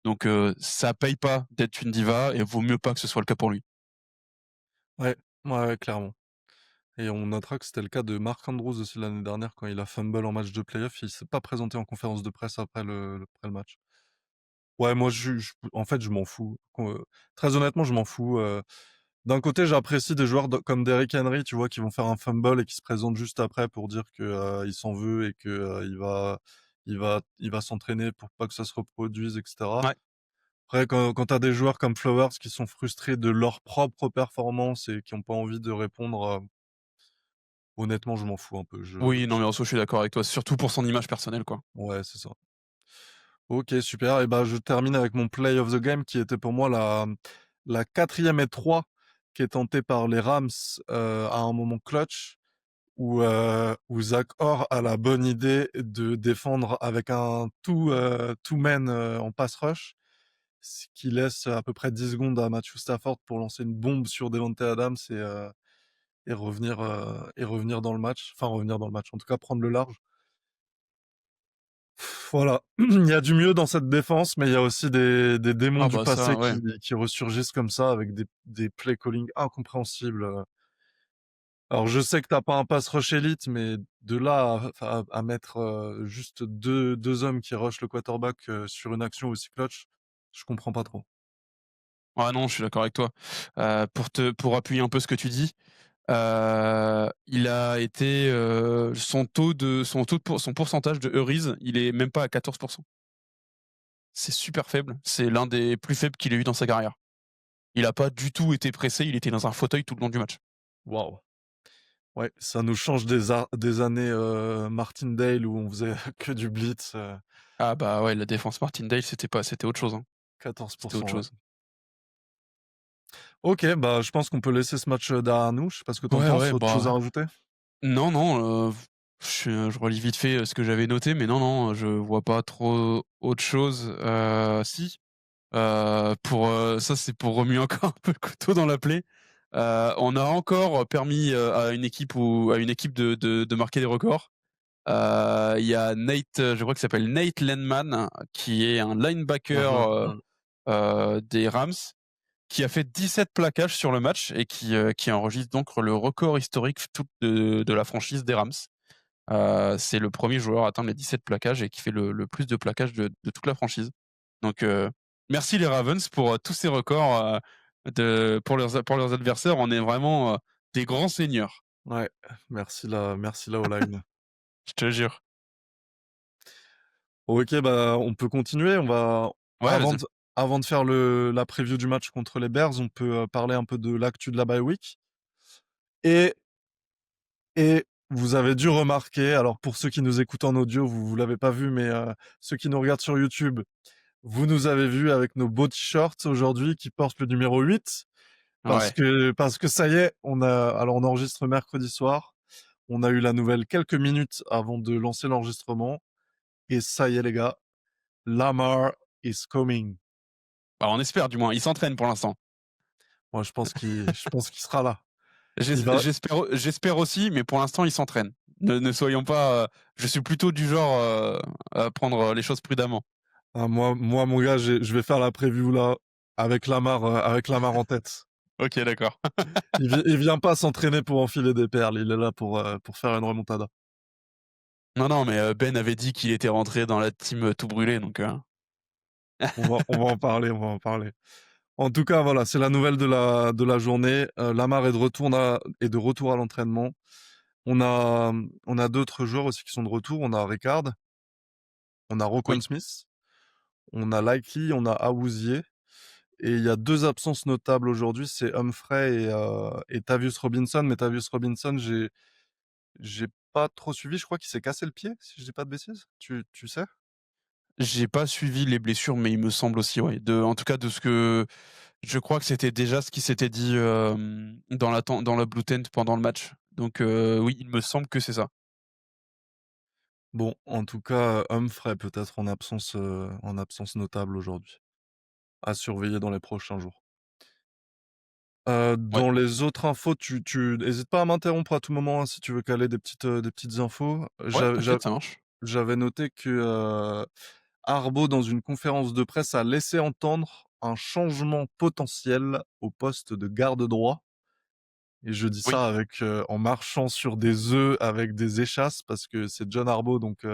Donc, ça paye pas d'être une diva et vaut mieux pas que ce soit le cas pour lui. ouais, ouais, ouais, clairement. Et on notera que c'était le cas de Mark Andrews aussi l'année dernière quand il a fumble en match de playoff, il s'est pas présenté en conférence de presse après le match. Ouais, moi en fait, je m'en fous. Très honnêtement, je m'en fous. D'un côté, j'apprécie des joueurs comme Derrick Henry, tu vois, qui vont faire un fumble et qui se présentent juste après pour dire que il s'en veut et que il va s'entraîner pour pas que ça se reproduise, etc. Ouais. Après, quand t'as des joueurs comme Flowers qui sont frustrés de leur propre performance et qui ont pas envie de répondre, honnêtement, je m'en fous un peu. Oui, non, mais en soi, je suis d'accord avec toi, surtout pour son image personnelle, quoi. Ouais, c'est ça. Ok, super. Et ben, je termine avec mon play of the game qui était pour moi la 4e et 3 qui est tentée par les Rams à un moment clutch où Zach Orr a la bonne idée de défendre avec un two man en pass rush, ce qui laisse à peu près 10 secondes à Matthew Stafford pour lancer une bombe sur Devontae Adams et revenir dans le match. Enfin, revenir dans le match, en tout cas prendre le large. Voilà, il y a du mieux dans cette défense, mais il y a aussi des démons Ah du bah passé ça, ouais. qui ressurgissent comme ça avec des play calling incompréhensibles. Alors je sais que t'as pas un pass rush élite, mais de là à mettre juste deux hommes qui rushent le quarterback sur une action aussi clutch, je comprends pas trop. Ah non, je suis d'accord avec toi. Pour appuyer un peu ce que tu dis, il a été, son pourcentage de hurries, il est même pas à 14. C'est super faible, c'est l'un des plus faibles qu'il ait eu dans sa carrière. Il a pas du tout été pressé, il était dans un fauteuil tout le long du match. Waouh. Ouais, ça nous change des années Martindale où on faisait que du blitz, Ah bah ouais, la défense Martindale, c'était autre chose, hein. C'était autre 14%, ouais. chose. Ok, bah je pense qu'on peut laisser ce match derrière nous. Je sais pas ce que t'en Ouais, penses. ouais, Autre chose à bah, rajouter? non, non, je relis vite fait, ce que j'avais noté, mais non, non, je vois pas trop autre chose. Si, pour, ça, c'est pour remuer encore un peu le couteau dans la plaie. On a encore permis, à une équipe de marquer des records. Il y a Nate, je crois qu'il s'appelle Nate Landman, qui est un linebacker, Uhum, mhm. des Rams, qui a fait 17 plaquages sur le match et qui enregistre donc le record historique tout de la franchise des Rams. C'est le premier joueur à atteindre les 17 plaquages et qui fait le plus de plaquages de toute la franchise. Donc, merci les Ravens pour, tous ces records, pour leurs adversaires. On est vraiment, des grands seigneurs, Ouais, merci la O-line. je te jure. Ok, bah on peut continuer. On va Ouais, avant vas-y. de, avant de faire la preview du match contre les Bears, on peut parler un peu de l'actu de la bye week. Et et vous avez dû remarquer, alors pour ceux qui nous écoutent en audio, vous l'avez pas vu, mais ceux qui nous regardent sur YouTube, vous nous avez vu avec nos beaux t-shirts aujourd'hui qui portent le numéro 8 Ouais. parce que ça y est, on enregistre mercredi soir. On a eu la nouvelle quelques minutes avant de lancer l'enregistrement et ça y est les gars, Lamar is coming. Bah, on espère du moins, il s'entraîne pour l'instant. Moi je pense qu'il sera là. Il va J'espère aussi, mais pour l'instant, il s'entraîne. Ne soyons pas, je suis plutôt du genre, à prendre les choses prudemment. moi mon gars, je vais faire la preview là avec Lamar en tête. OK, d'accord. Il vient pas s'entraîner pour enfiler des perles, il est là pour faire une remontada. Non, non, mais Ben avait dit qu'il était rentré dans la team, tout brûlé, donc On va en parler, on va en parler. En tout cas, voilà, c'est la nouvelle de la journée. Lamar est de retour à l'entraînement. On a d'autres joueurs aussi qui sont de retour. On a Ricard, on a Oui, Roquan Smith, on a Likely, on a Awuzie. Et il y a 2 absences notables aujourd'hui, c'est Humphrey et Tavius Robinson. Mais Tavius Robinson, j'ai pas trop suivi. Je crois qu'il s'est cassé le pied, si je dis pas de bêtises. Tu sais? j'ai pas suivi les blessures, mais il me semble aussi, ouais, en tout cas de ce que je crois que c'était déjà ce qui s'était dit, dans la blue tent pendant le match. Donc oui, il me semble que c'est ça. Bon, en tout cas, Humphrey peut-être en absence notable aujourd'hui, à surveiller dans les prochains jours. Ouais, Dans les autres infos, tu hésites pas à m'interrompre à tout moment, hein, si tu veux caler des petites infos. ouais, t'inquiète, ça marche. J'avais noté que, Harbaugh, dans une conférence de presse, a laissé entendre un changement potentiel au poste de garde droit. Et je dis Oui, ça en marchant sur des œufs avec des échasses, parce que c'est John Harbaugh, donc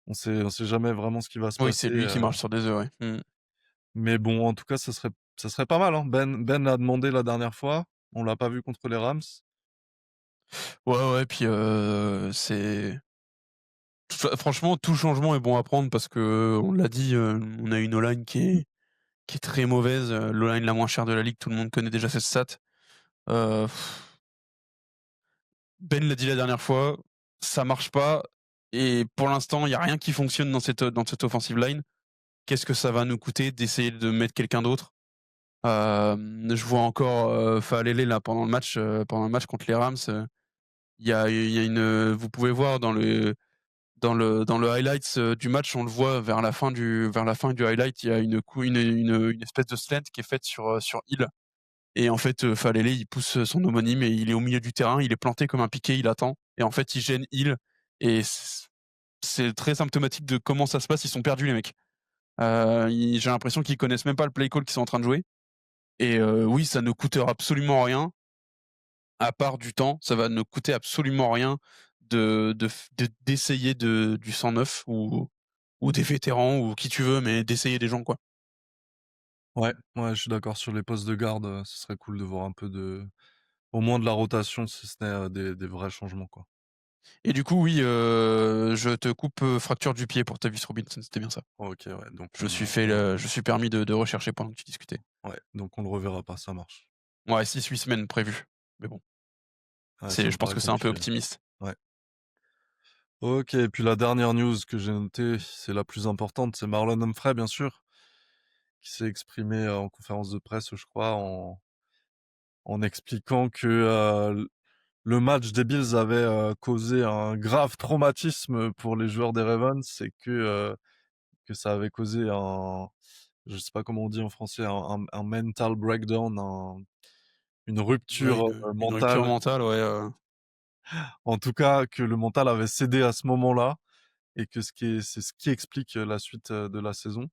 on sait jamais vraiment ce qui va se oui, passer. c'est lui qui marche sur des œufs, ouais. Mmh. Mais bon, en tout cas, ça serait pas mal, hein. Ben l'a demandé la dernière fois. On l'a pas vu contre les Rams. Ouais, ouais, puis, franchement, tout changement est bon à prendre parce que on l'a dit, on a une O-line qui est très mauvaise, l'O-line la moins chère de la ligue, tout le monde connaît déjà cette stat. Heu, Ben l'a dit la dernière fois, ça marche pas et pour l'instant, il y a rien qui fonctionne dans cette offensive line. Qu'est-ce que ça va nous coûter d'essayer de mettre quelqu'un d'autre? Je vois encore, Faalele là pendant le match contre les Rams, il y a vous pouvez voir dans le highlights, du match, on le voit vers la fin du highlight, il y a une espèce de slant qui est faite sur Hill et en fait, Faalele, il pousse son homonyme et il est au milieu du terrain, il est planté comme un piqué, il attend et en fait, il gêne Hill et c'est très symptomatique de comment ça se passe, ils sont perdus les mecs. Ils J'ai l'impression qu'ils connaissent même pas le play call qu'ils sont en train de jouer et oui, ça ne coûtera absolument rien à part du temps, ça va ne coûter absolument rien d'essayer du 109 ou des vétérans ou qui tu veux, mais d'essayer des gens, quoi. Ouais, ouais, je suis d'accord sur les postes de garde, ce serait cool de voir un peu au moins de la rotation, si ce n'est, des vrais changements, quoi. Et du coup, oui, je te coupe, fracture du pied pour Tavis Robinson, c'était bien ça. OK, ouais, donc Je suis permis de rechercher pendant que tu discutais. ouais, donc on le reverra pas, ça marche. Ouais, 6-8 semaines prévues, mais bon, Ouais, ça me je pense paraît que c'est un peu compliqué. optimiste. Ouais. OK, et puis la dernière news que j'ai notée, c'est la plus importante, c'est Marlon Humphrey, bien sûr, qui s'est exprimé, en conférence de presse, je crois, en expliquant que, le match des Bills avait, causé un grave traumatisme pour les joueurs des Ravens, et que ça avait causé je sais pas comment on dit en français, un mental breakdown, une Ouais, rupture, une rupture mentale. mentale, ouais, En tout cas, que le mental avait cédé à ce moment-là, et que c'est ce qui explique, la suite, de la saison.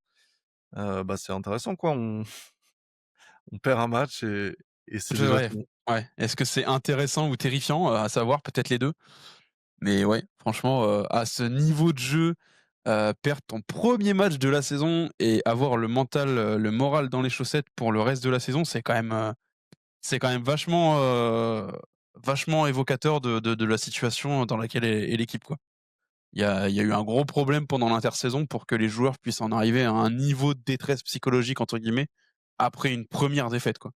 Bah, c'est intéressant, quoi. On perd un match, et c'est déjà ouais, fini. ouais. Est-ce que c'est intéressant ou terrifiant? À savoir, peut-être les 2. Mais ouais, franchement, à ce niveau de jeu, perdre ton premier match de la saison et avoir le moral dans les chaussettes pour le reste de la saison, c'est quand même vachement évocateur de la situation dans laquelle est l'équipe, quoi. Il y a eu un gros problème pendant l'intersaison pour que les joueurs puissent en arriver à un niveau de «détresse psychologique» entre guillemets, après une première défaite, quoi.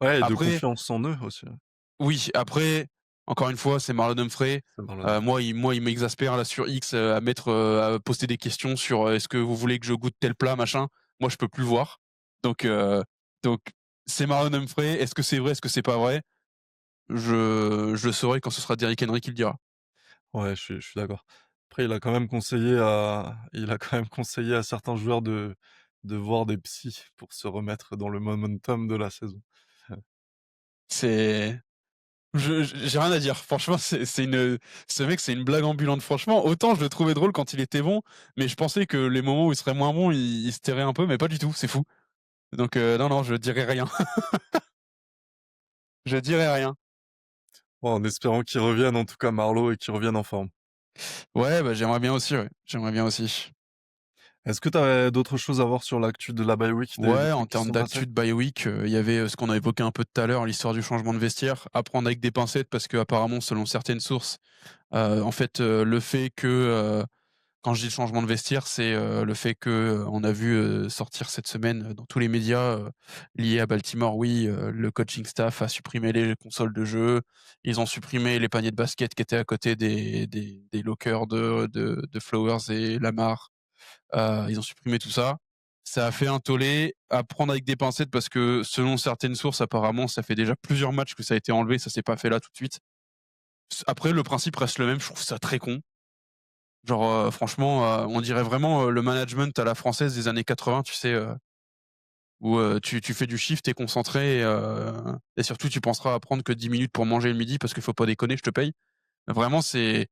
Ouais, et de Après confiance en eux aussi, ouais. Oui, après, encore une fois, c'est Marlon Humphrey. C'est Marlon Humphrey. Moi, il m'exaspère là sur X, à poster des questions sur, «Est-ce que vous voulez que je goûte tel plat?» machin. Moi, je peux plus le voir. Donc c'est Marlon Humphrey. Est-ce que c'est vrai? Est-ce que c'est pas vrai? Je le saurai quand ce sera Derrick Henry qui le dira. Ouais, je suis d'accord. Après, il a quand même conseillé à certains joueurs de voir des psys pour se remettre dans le momentum de la saison. C'est j'ai rien à dire. Franchement, ce mec, c'est une blague ambulante. Franchement, autant je le trouvais drôle quand il était bon, mais je pensais que les moments où il serait moins bon, il se tairait un peu, mais pas du tout, c'est fou. Donc non, non, je dirai rien. Je dirai rien. Bon, en espérant qu'il revienne, en tout cas Marlowe, et qu'il revienne en forme. Ouais, bah, j'aimerais bien aussi, ouais. J'aimerais bien aussi. Est-ce que tu avais d'autres choses à voir sur l'actu de la bye week, des Ouais, en trucs qui se termes sont passés? d'actu de bye week, il y avait, ce qu'on a évoqué un peu tout à l'heure, l'histoire du changement de vestiaire. À prendre avec des pincettes parce qu'apparemment, selon certaines sources, en fait, le fait que, quand je dis le changement de vestiaire, c'est, le fait que, on a vu, sortir cette semaine, dans tous les médias, liés à Baltimore, oui, le coaching staff a supprimé les consoles de jeux. Ils ont supprimé les paniers de basket qui étaient à côté des lockers de Flowers et Lamar. Ils ont supprimé tout ça. Ça a fait un tollé à prendre avec des pincettes parce que selon certaines sources, apparemment, ça fait déjà plusieurs matchs que ça a été enlevé, ça s'est pas fait là tout de suite. Après le principe reste le même, je trouve ça très con. Genre, franchement, on dirait vraiment, le management à la française des années 80, tu sais, où, tu fais du shift, tu es concentré et surtout tu penseras à prendre que 10 minutes pour manger le midi parce qu'il faut pas déconner, je te paye. Vraiment, c'est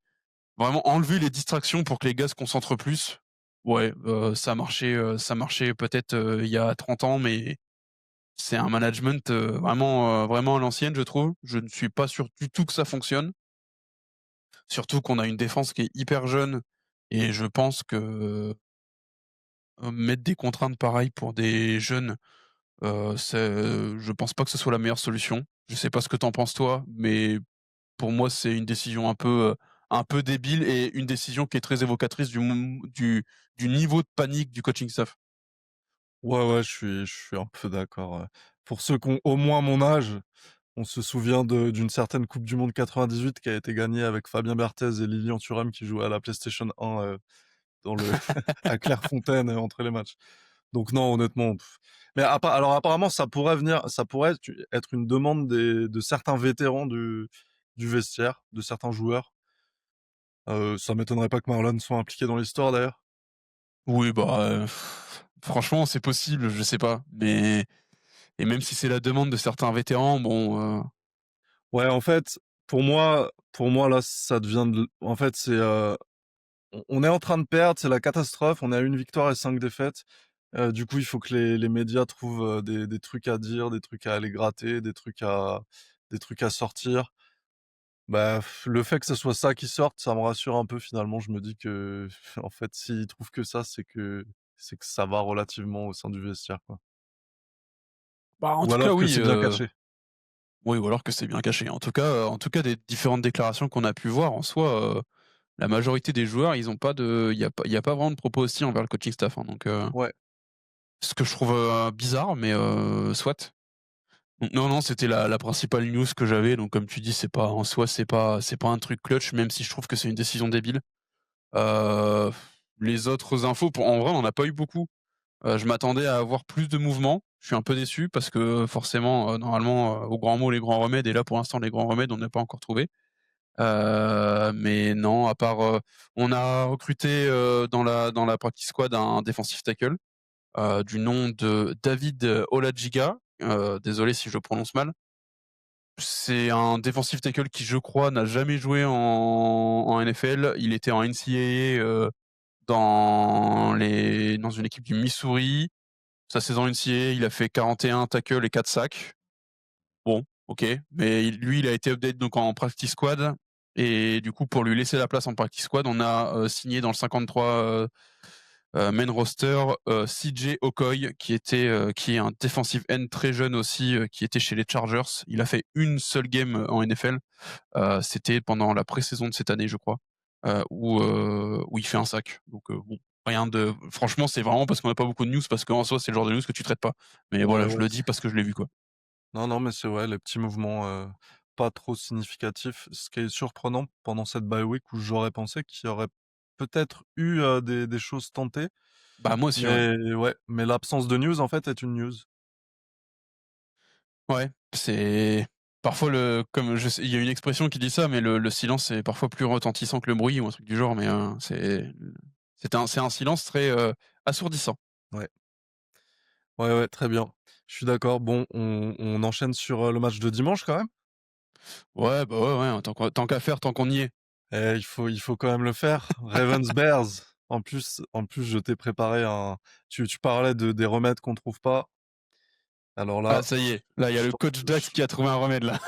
vraiment enlever les distractions pour que les gars se concentrent plus. Ouais, ça marchait peut-être, il y a 30 ans, mais c'est un management, vraiment à l'ancienne, je trouve. Je ne suis pas sûr du tout que ça fonctionne. Surtout qu'on a une défense qui est hyper jeune et je pense que, mettre des contraintes pareilles pour des jeunes, je pense pas que ce soit la meilleure solution. Je sais pas ce que tu en penses toi, mais pour moi, c'est une décision un peu débile et une décision qui est très évocatrice du niveau de panique du coaching staff. Ouais, ouais, je suis un peu d'accord, Pour ceux qui ont au moins mon âge, on se souvient d'une certaine coupe du monde 98 qui a été gagnée avec Fabien Barthez et Lilian Thuram qui jouaient à la PlayStation 1, dans le à Clairefontaine, entre les matchs. Donc non, honnêtement, mais alors apparemment ça pourrait être une demande de certains vétérans du vestiaire, de certains joueurs. Ça m'étonnerait pas que Marlon soit impliqué dans l'histoire d'ailleurs. Oui, bah, franchement, c'est possible, je sais pas, mais et même si c'est la demande de certains vétérans, bon, Ouais, en fait, pour moi là, ça devient en fait, c'est, on est en train de perdre, c'est la catastrophe, on est à 1 victoire et 5 défaites. Du coup, il faut que les médias trouvent, des trucs à dire, des trucs à aller gratter, des trucs à sortir. Bah, le fait que ce soit ça qui sorte, ça me rassure un peu finalement. Je me dis que, en fait, s'ils trouvent que ça, c'est que ça va relativement au sein du vestiaire, quoi. bah, en Ou tout cas, alors que oui, c'est bien caché. oui, ou alors que c'est bien caché. En tout cas, des différentes déclarations qu'on a pu voir en soi, la majorité des joueurs, ils ont pas de il y a pas vraiment de propos hostiles envers le coaching staff, hein, donc Ouais. ce que je trouve, bizarre, mais soit. Donc non, non, c'était la principale news que j'avais, donc comme tu dis, c'est pas en soi, c'est pas un truc clutch, même si je trouve que c'est une décision débile. Heu, les autres infos, en vrai, on en a pas eu beaucoup. Je m'attendais à avoir plus de mouvements. Je suis un peu déçu parce que forcément, normalement, aux grands mots, les grands remèdes et là, pour l'instant, les grands remèdes, on n'a pas encore trouvé. Mais non, à part, on a recruté, dans la practice squad un defensive tackle, du nom de David Olajiga, désolé si je le prononce mal. C'est un defensive tackle qui, je crois, n'a jamais joué en NFL. Il était en NCAA, dans une équipe du Missouri. Sa saison NCAA, il a fait 41 tackles et 4 sacks. Bon, OK, mais lui, il a été update donc en practice squad et du coup, pour lui laisser la place en practice squad, on a, signé dans le 53, main roster, CJ Okoye qui est un defensive end très jeune aussi, qui était chez les Chargers. Il a fait une seule game, en NFL, c'était pendant la pré-saison de cette année, je crois, où il fait un sac. Donc, bon, rien de franchement, c'est vraiment parce qu'on n'a pas beaucoup de news, parce qu'en soi, c'est le genre de news que tu traites pas. Mais Ouais, voilà, je ouais, le dis parce que je l'ai vu, quoi. non, non, mais c'est ouais, les petits mouvements, pas trop significatifs. Ce qui est surprenant pendant cette bye week où j'aurais pensé qu'il y aurait peut-être eu, des choses tentées, Bah, moi aussi, ouais. mais ouais, mais l'absence de news, en fait, est une news. Ouais, c'est parfois comme je sais il y a une expression qui dit ça, mais le silence est parfois plus retentissant que le bruit ou un truc du genre, mais, c'est un silence très, assourdissant. Ouais. Ouais, ouais, très bien. Je suis d'accord. Bon, on enchaîne sur, le match de dimanche quand même? Ouais, bah, ouais, ouais, hein, tant qu'à faire, tant qu'on y est. Il faut quand même le faire. Ravens Bears. En plus, je t'ai préparé tu parlais des remèdes qu'on trouve pas. Alors Ah là, ça y est, là, il y a le coach Dax qui a trouvé un remède là.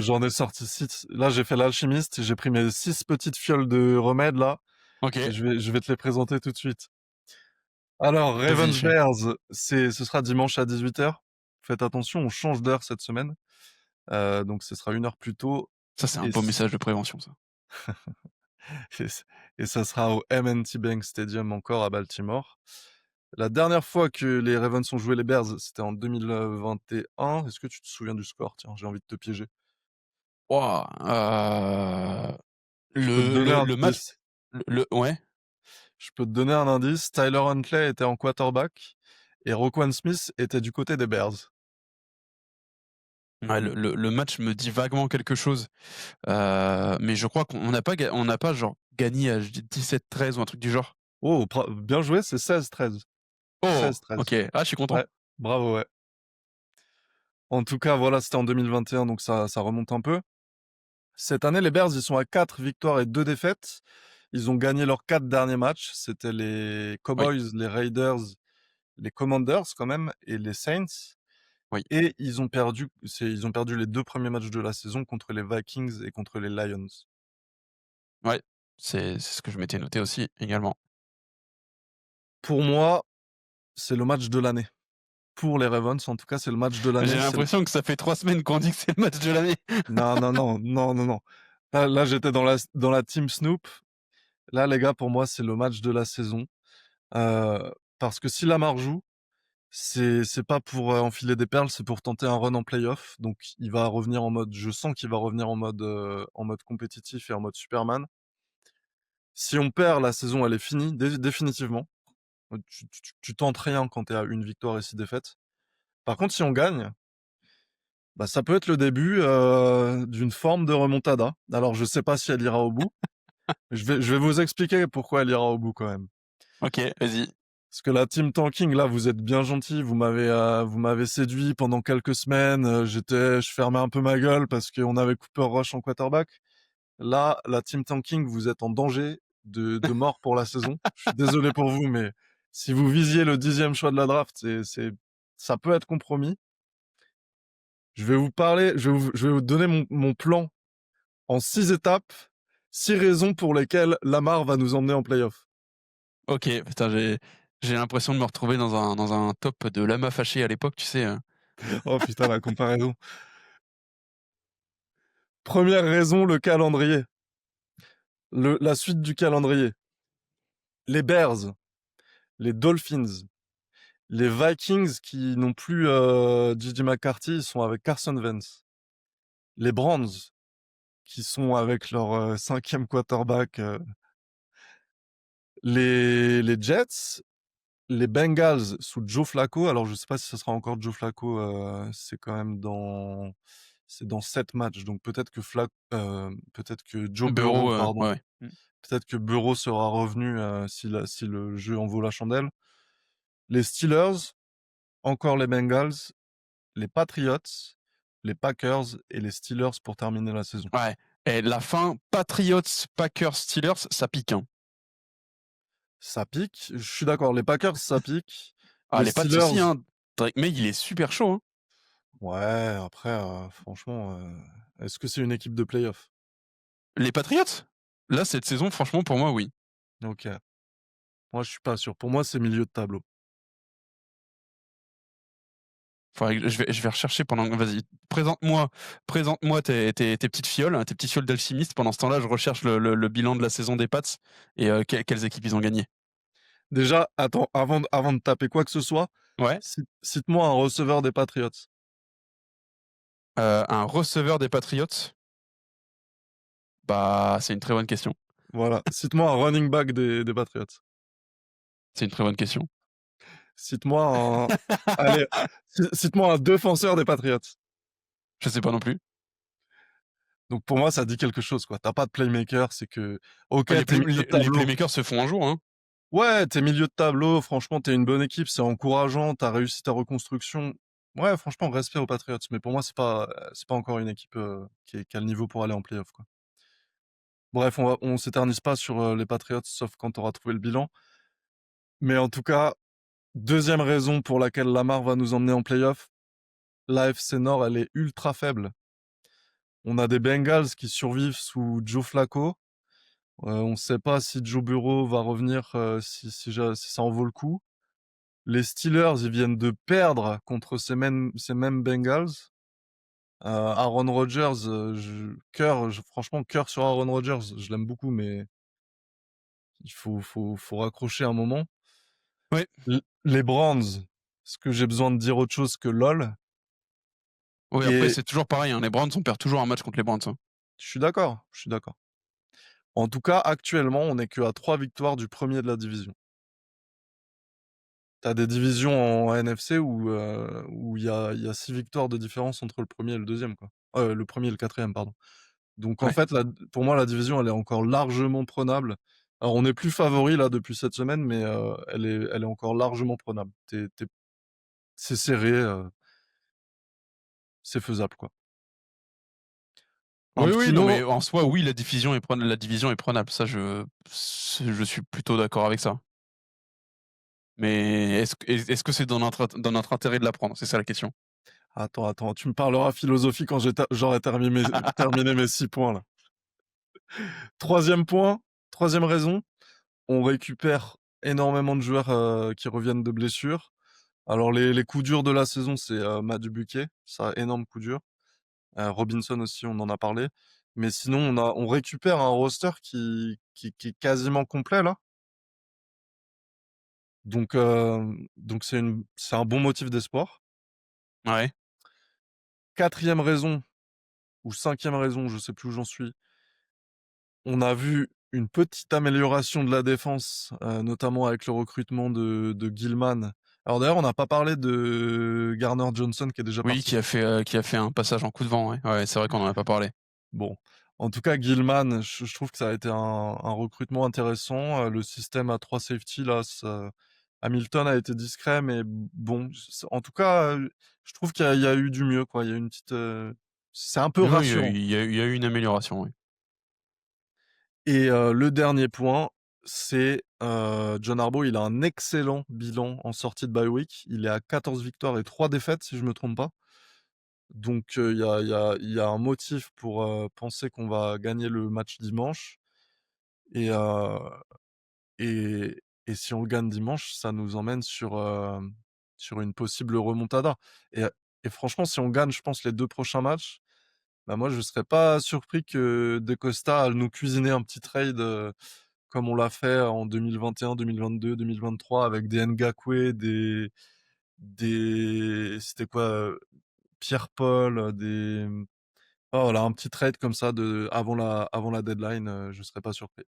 j'en ai sorti 6. Là, j'ai fait l'alchimiste, j'ai pris mes 6 petites fioles de remèdes là, et OK. je vais te les présenter tout de suite. Alors Vas-y, Ravens Bears, ce sera dimanche à 18h. Faites attention, on change d'heure cette semaine, donc ce sera 1 heure plus tôt ça c'est un et beau c message de prévention ça. et c et ça sera au M&T Bank Stadium encore à Baltimore. La dernière fois que les Ravens ont joué les Bears, c'était en 2021. Est-ce que tu te souviens du score? Tiens, j'ai envie de te piéger. Waouh, Je peux te donner un le match, indice. ouais. Je peux te donner un indice. Tyler Huntley était en quarterback et Roquan Smith était du côté des Bears. Ouais, le match me dit vaguement quelque chose, mais je crois on n'a pas genre gagné à 17-13 ou un truc du genre? Oh, bien joué, c'est 16-13. Oh! 16-13. OK. Ah, je suis content. Ouais, bravo, ouais. En tout cas, voilà, c'était en 2021, donc ça remonte un peu. Cette année, les Bears, ils sont à 4 victoires et 2 défaites. Ils ont gagné leurs 4 derniers matchs. C'était les Oui, Cowboys, les Raiders, les Commanders quand même et les Saints. oui, Et ils ont perdu les 2 premiers matchs de la saison contre les Vikings et contre les Lions. ouais, c'est ce que je m'étais noté aussi également. Pour moi, c'est le match de l'année. Pour les Ravens, en tout cas, c'est le match de J'ai l'année. l'impression que ça fait 3 semaines qu'on dit que c'est le match de l'année. Non, non, non, non, non, non. Là, j'étais dans la team Snoop. Là, les gars, pour moi, c'est le match de la saison. Parce que si Lamar joue, c'est pas pour enfiler des perles, c'est pour tenter un run en playoff. Donc, il va revenir en mode, je sens qu'il va revenir en mode compétitif et en mode Superman. Si on perd, la saison, elle est finie, définitivement. Tu tentes rien quand t'es à une victoire et 6 défaites. Par contre, si on gagne, bah, ça peut être le début d'une forme de remontada. Alors, je sais pas si elle ira au bout. Je vais vous expliquer pourquoi elle ira au bout quand même. OK, vas-y. Parce que la team tanking, là, vous êtes bien gentil. Vous m'avez séduit pendant quelques semaines. Je fermais un peu ma gueule parce qu'on avait Cooper Rush en quarterback. Là, la team tanking, vous êtes en danger de mort pour la saison. Je suis désolé pour vous, mais si vous visiez le 10e choix de la draft, ça peut être compromis. Je vais vous donner mon plan en 6 étapes, 6 raisons pour lesquelles Lamar va nous emmener en playoff. OK, putain, j'ai l'impression de me retrouver dans un top de Lama fâché à l'époque, tu sais, Oh putain, la comparaison. Première raison, le calendrier. La suite du calendrier. Les Bears, les Dolphins, les Vikings qui n'ont plus J.J. McCarthy, ils sont avec Carson Wentz. Les Browns qui sont avec leur 5e quarterback. Les Jets, les Bengals sous Joe Flacco. Alors je sais pas si ce sera encore Joe Flacco. C'est quand même dans 7 matchs. Donc peut-être que Joe Burrow, Bureau, pardon. ouais, ouais. Mmh. Peut-être que Burrow sera revenu si le jeu en vaut la chandelle. Les Steelers, encore les Bengals, les Patriots, les Packers et les Steelers pour terminer la saison. Ouais, et la fin Patriots, Packers, Steelers, ça pique, hein. Ça pique, je suis d'accord, les Packers, ça pique. Ah, Les les Pats Steelers, aussi, hein. Drake May, il est super chaud, hein. ouais, après, franchement, est-ce que c'est une équipe de playoff? Les Patriots? Là, cette saison, franchement, pour moi, oui. OK. Moi, je suis pas sûr. Pour moi, c'est milieu de tableau. Faudrait que je vais rechercher pendant vas-y, présente-moi tes petites fioles, hein, tes petites fioles d'alchimiste. Pendant ce temps-là, je recherche le bilan de la saison des Pats et quelles équipes ils ont gagné. Déjà, attends, avant de taper quoi que ce soit, Ouais, cite-moi un receveur des Patriots. un receveur des Patriots? Bah, c'est une très bonne question. Voilà, cite-moi un running back des Patriots. C'est une très bonne question. Cite-moi un allez, cite-moi un défenseur des Patriots. Je sais pas non plus. Donc pour moi, ça dit quelque chose, quoi. Tu pas de playmaker, c'est que OK, tu milieu de Les tableau. playmakers se font un jour, hein. Ouais, tu milieu de tableau, franchement, tu une bonne équipe, c'est encourageant, tu réussi ta reconstruction. Ouais, franchement, respect aux Patriots, mais pour moi, c'est pas encore une équipe, qui a le niveau pour aller en playoff, quoi. Bref, on s'éternise pas sur, les Patriots, sauf quand tu auras trouvé le bilan. Mais en tout cas, deuxième raison pour laquelle Lamar va nous emmener en playoff, l'AFC Nord, elle est ultra faible. On a des Bengals qui survivent sous Joe Flacco. On sait pas si Joe Burrow va revenir, si ça en vaut le coup. Les Steelers, ils viennent de perdre contre ces mêmes Bengals. Aaron Rodgers, franchement, cœur sur Aaron Rodgers, je l'aime beaucoup, mais il faut raccrocher un moment. Ouais. Les Browns, est-ce que j'ai besoin de dire autre chose que LOL? Oui, après, Et c'est toujours pareil, hein, les Browns, on perd toujours un match contre les Browns, hein. je suis d'accord, je suis d'accord. En tout cas, actuellement, on est qu'à 3 victoires du premier de la division. Tu as des divisions en NFC où il y a 6 victoires de différence entre le premier et le deuxième, quoi. Le premier et le quatrième, pardon. Donc en Ouais. fait, pour moi, la division, elle est encore largement prenable. Alors on n'est plus favori là depuis cette semaine, mais elle est encore largement prenable. C'est serré, c'est faisable, quoi. Un Oui, petit oui, non, mais mot en soi, oui, la division est prenable. Ça, je suis plutôt d'accord avec ça. Mais est-ce que c'est dans notre intérêt de la prendre? C'est ça la question. attends, tu me parleras philosophie quand j'aurai terminé mes 6 points là. Troisième point, troisième raison, on récupère énormément de joueurs, qui reviennent de blessures. Alors les coups durs de la saison, c'est, Matt Dubuquet, ça énorme coup dur. Robinson aussi, on en a parlé. Mais sinon, on récupère un roster qui est quasiment complet là. Donc c'est un bon motif d'espoir. Ouais. Quatrième raison ou cinquième raison, je sais plus où j'en suis, on a vu une petite amélioration de la défense, notamment avec le recrutement de Gilman. Alors d'ailleurs, on n'a pas parlé de Garner Johnson qui est déjà Oui, parti. qui a fait un passage en coup de vent, ouais. Ouais, c'est vrai qu'on en a pas parlé. Bon, en tout cas, Gilman, je trouve que ça a été un recrutement intéressant. Le système à 3 safety là, Hamilton a été discret, mais bon, en tout cas, je trouve qu'il y a eu du mieux, quoi. Il y a eu une petite, c'est un peu Oui, oui, il y a eu rassurant. il y a eu une amélioration, oui. Et le dernier point, c'est John Harbaugh, il a un excellent bilan en sortie de bye week. Il est à 14 victoires et 3 défaites, si je me trompe pas. Donc il y a un motif pour penser qu'on va gagner le match dimanche. Et, et si on le gagne dimanche, ça nous emmène sur une possible remontada. Et, et franchement, si on gagne, je pense, les 2 prochains matchs, bah moi, je serais pas surpris que De Costa aille nous cuisiner un petit trade comme on l'a fait en 2021, 2022, 2023 avec des Ngakoue, c'était quoi, Pierre-Paul, oh, voilà, un petit trade comme ça avant la deadline, je serais pas surpris.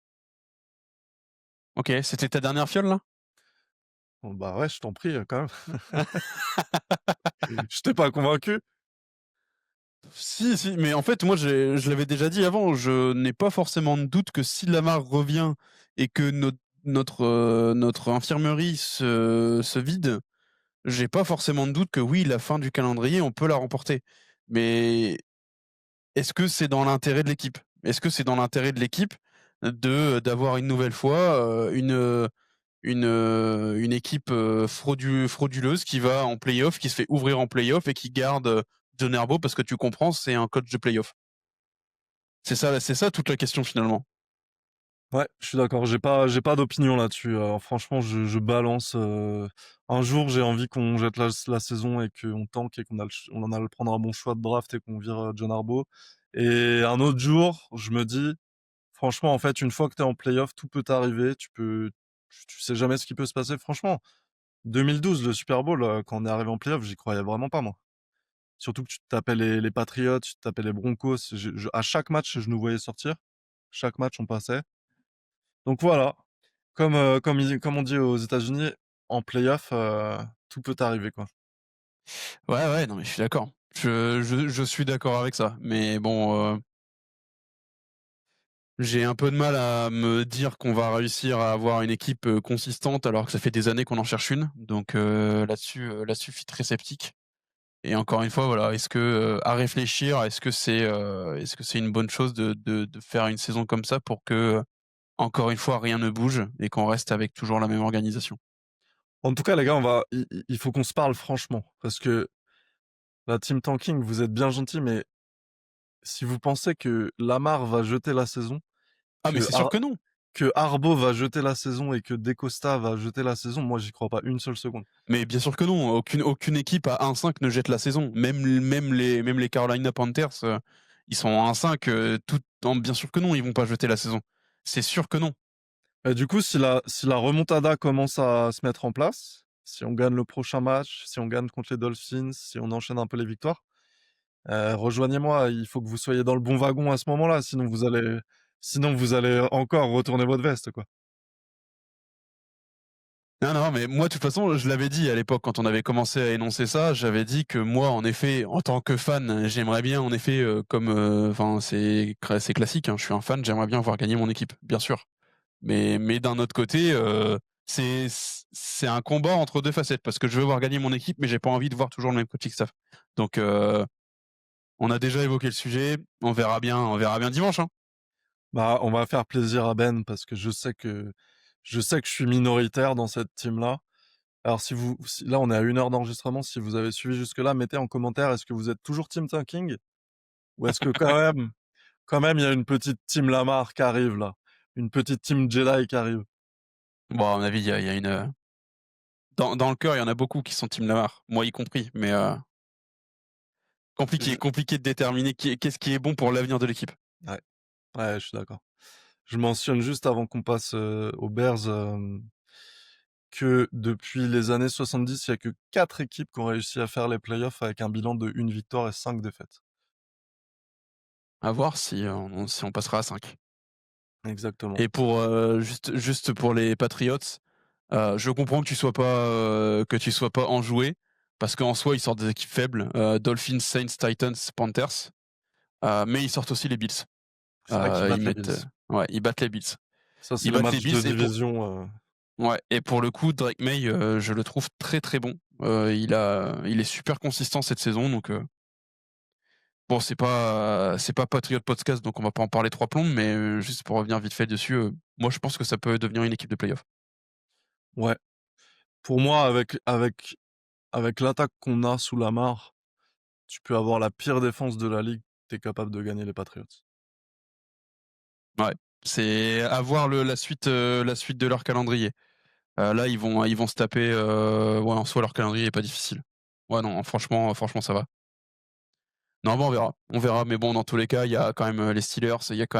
OK, c'était ta dernière fiole, là? Bon, bah ouais, je t'en prie, quand même. Je t'ai pas convaincu? Si, si, mais en fait, moi, je l'avais déjà dit avant, je n'ai pas forcément de doute que si Lamar revient et que notre infirmerie se vide, j'ai pas forcément de doute que oui, la fin du calendrier, on peut la remporter. Mais est-ce que c'est dans l'intérêt de l'équipe? Est-ce que c'est dans l'intérêt de l'équipe d'avoir une nouvelle fois, une équipe, frauduleuse qui va en play-off, qui se fait ouvrir en play-off et qui garde, John Herbo parce que tu comprends, c'est un coach de play-off. C'est ça toute la question finalement. Ouais, je suis d'accord, j'ai pas d'opinion là-dessus. Franchement, je balance. Un jour, j'ai envie qu'on jette la saison et qu'on tank et on en a le prendre un bon choix de draft et qu'on vire John Harbaugh. Et un autre jour, je me dis, franchement, en fait, une fois que tu es en playoff, tout peut t'arriver. Tu sais jamais ce qui peut se passer. Franchement, 2012, le Super Bowl, quand on est arrivé en playoff, j'y croyais vraiment pas, moi. Surtout que tu te tapais les Patriots, tu te tapais les Broncos. À chaque match, je nous voyais sortir. Chaque match, on passait. Donc voilà, comme on dit aux États-Unis, en playoff, tout peut arriver, quoi. Ouais, ouais, non mais je suis d'accord. Je suis d'accord avec ça. Mais bon, j'ai un peu de mal à me dire qu'on va réussir à avoir une équipe, consistante alors que ça fait des années qu'on en cherche une. Donc, là-dessus, je suis très sceptique. Et encore une fois, voilà, à réfléchir, est-ce que c'est une bonne chose de faire une saison comme ça pour que, encore une fois, rien ne bouge et qu'on reste avec toujours la même organisation? En tout cas, les gars, il faut qu'on se parle franchement, parce que la team tanking, vous êtes bien gentils, mais si vous pensez que Lamar va jeter la saison, Ah mais que c'est sûr Har que non! que Harbaugh va jeter la saison et que DeCosta va jeter la saison, moi j'y crois pas une seule seconde. Mais bien sûr que non, aucune équipe à 1-5 ne jette la saison. Même les Carolina Panthers, ils sont à 1-5, bien sûr que non, ils vont pas jeter la saison. C'est sûr que non. Et du coup, si la remontada commence à se mettre en place, si on gagne le prochain match, si on gagne contre les Dolphins, si on enchaîne un peu les victoires, rejoignez-moi, il faut que vous soyez dans le bon wagon à ce moment-là, sinon vous allez encore retourner votre veste, quoi. Non, non, mais moi, de toute façon, je l'avais dit à l'époque quand on avait commencé à énoncer ça, j'avais dit que moi, en effet, en tant que fan, j'aimerais bien, en effet, enfin, c'est classique, hein, je suis un fan, j'aimerais bien voir gagner mon équipe, bien sûr. Mais d'un autre côté, c'est c'est un combat entre deux facettes parce que je veux voir gagner mon équipe, mais j'ai pas envie de voir toujours le même coaching staff. Donc, on a déjà évoqué le sujet, on verra bien dimanche, hein. Bah, on va faire plaisir à Ben parce que je sais que je suis minoritaire dans cette team-là. Alors là, on est à 1 heure d'enregistrement, si vous avez suivi jusque-là, mettez en commentaire, est-ce que vous êtes toujours team Tanking? Ou est-ce que quand même, il y a une petite team Lamar qui arrive là? Une petite team Jedi qui arrive? Bon, à mon avis, il y a une, dans le cœur, il y en a beaucoup qui sont team Lamar, moi y compris, mais Je compliqué de déterminer qu'est-ce qui est bon pour l'avenir de l'équipe. Ouais, ouais, je suis d'accord. Je mentionne juste avant qu'on passe, aux Bears, que depuis les années 70, il y a que 4 équipes qui ont réussi à faire les playoffs avec un bilan de 1 victoire et 5 défaites. À voir si on passera à 5. Exactement. Et pour, juste pour les Patriots, je comprends que tu sois pas enjoué, parce qu'en soi, ils sortent des équipes faibles, Dolphins, Saints, Titans, Panthers, mais ils sortent aussi les Bills. C'est vrai qu'ils Ils battent les mettent, Bills. ouais, ils battent les Bills. Ça, c'est Ils le battent les match de Bills division, ouais, et pour le coup, Drake May, je le trouve très, très bon. Il est super consistant cette saison, donc bon, c'est pas Patriot Podcast, donc on va pas en parler 3 plombes, mais juste pour revenir vite fait dessus, moi je pense que ça peut devenir une équipe de playoff. ouais. Pour moi, avec l'attaque qu'on a sous Lamar, tu peux avoir la pire défense de la ligue, tu es capable de gagner les Patriots. Ouais, c'est à voir la suite de leur calendrier. Là, ils vont se taper, ouais, en soi leur calendrier est pas difficile. Ouais, non, franchement ça va. Non, bon, on verra, mais bon, dans tous les cas, il y a quand même, les Steelers, il y a quand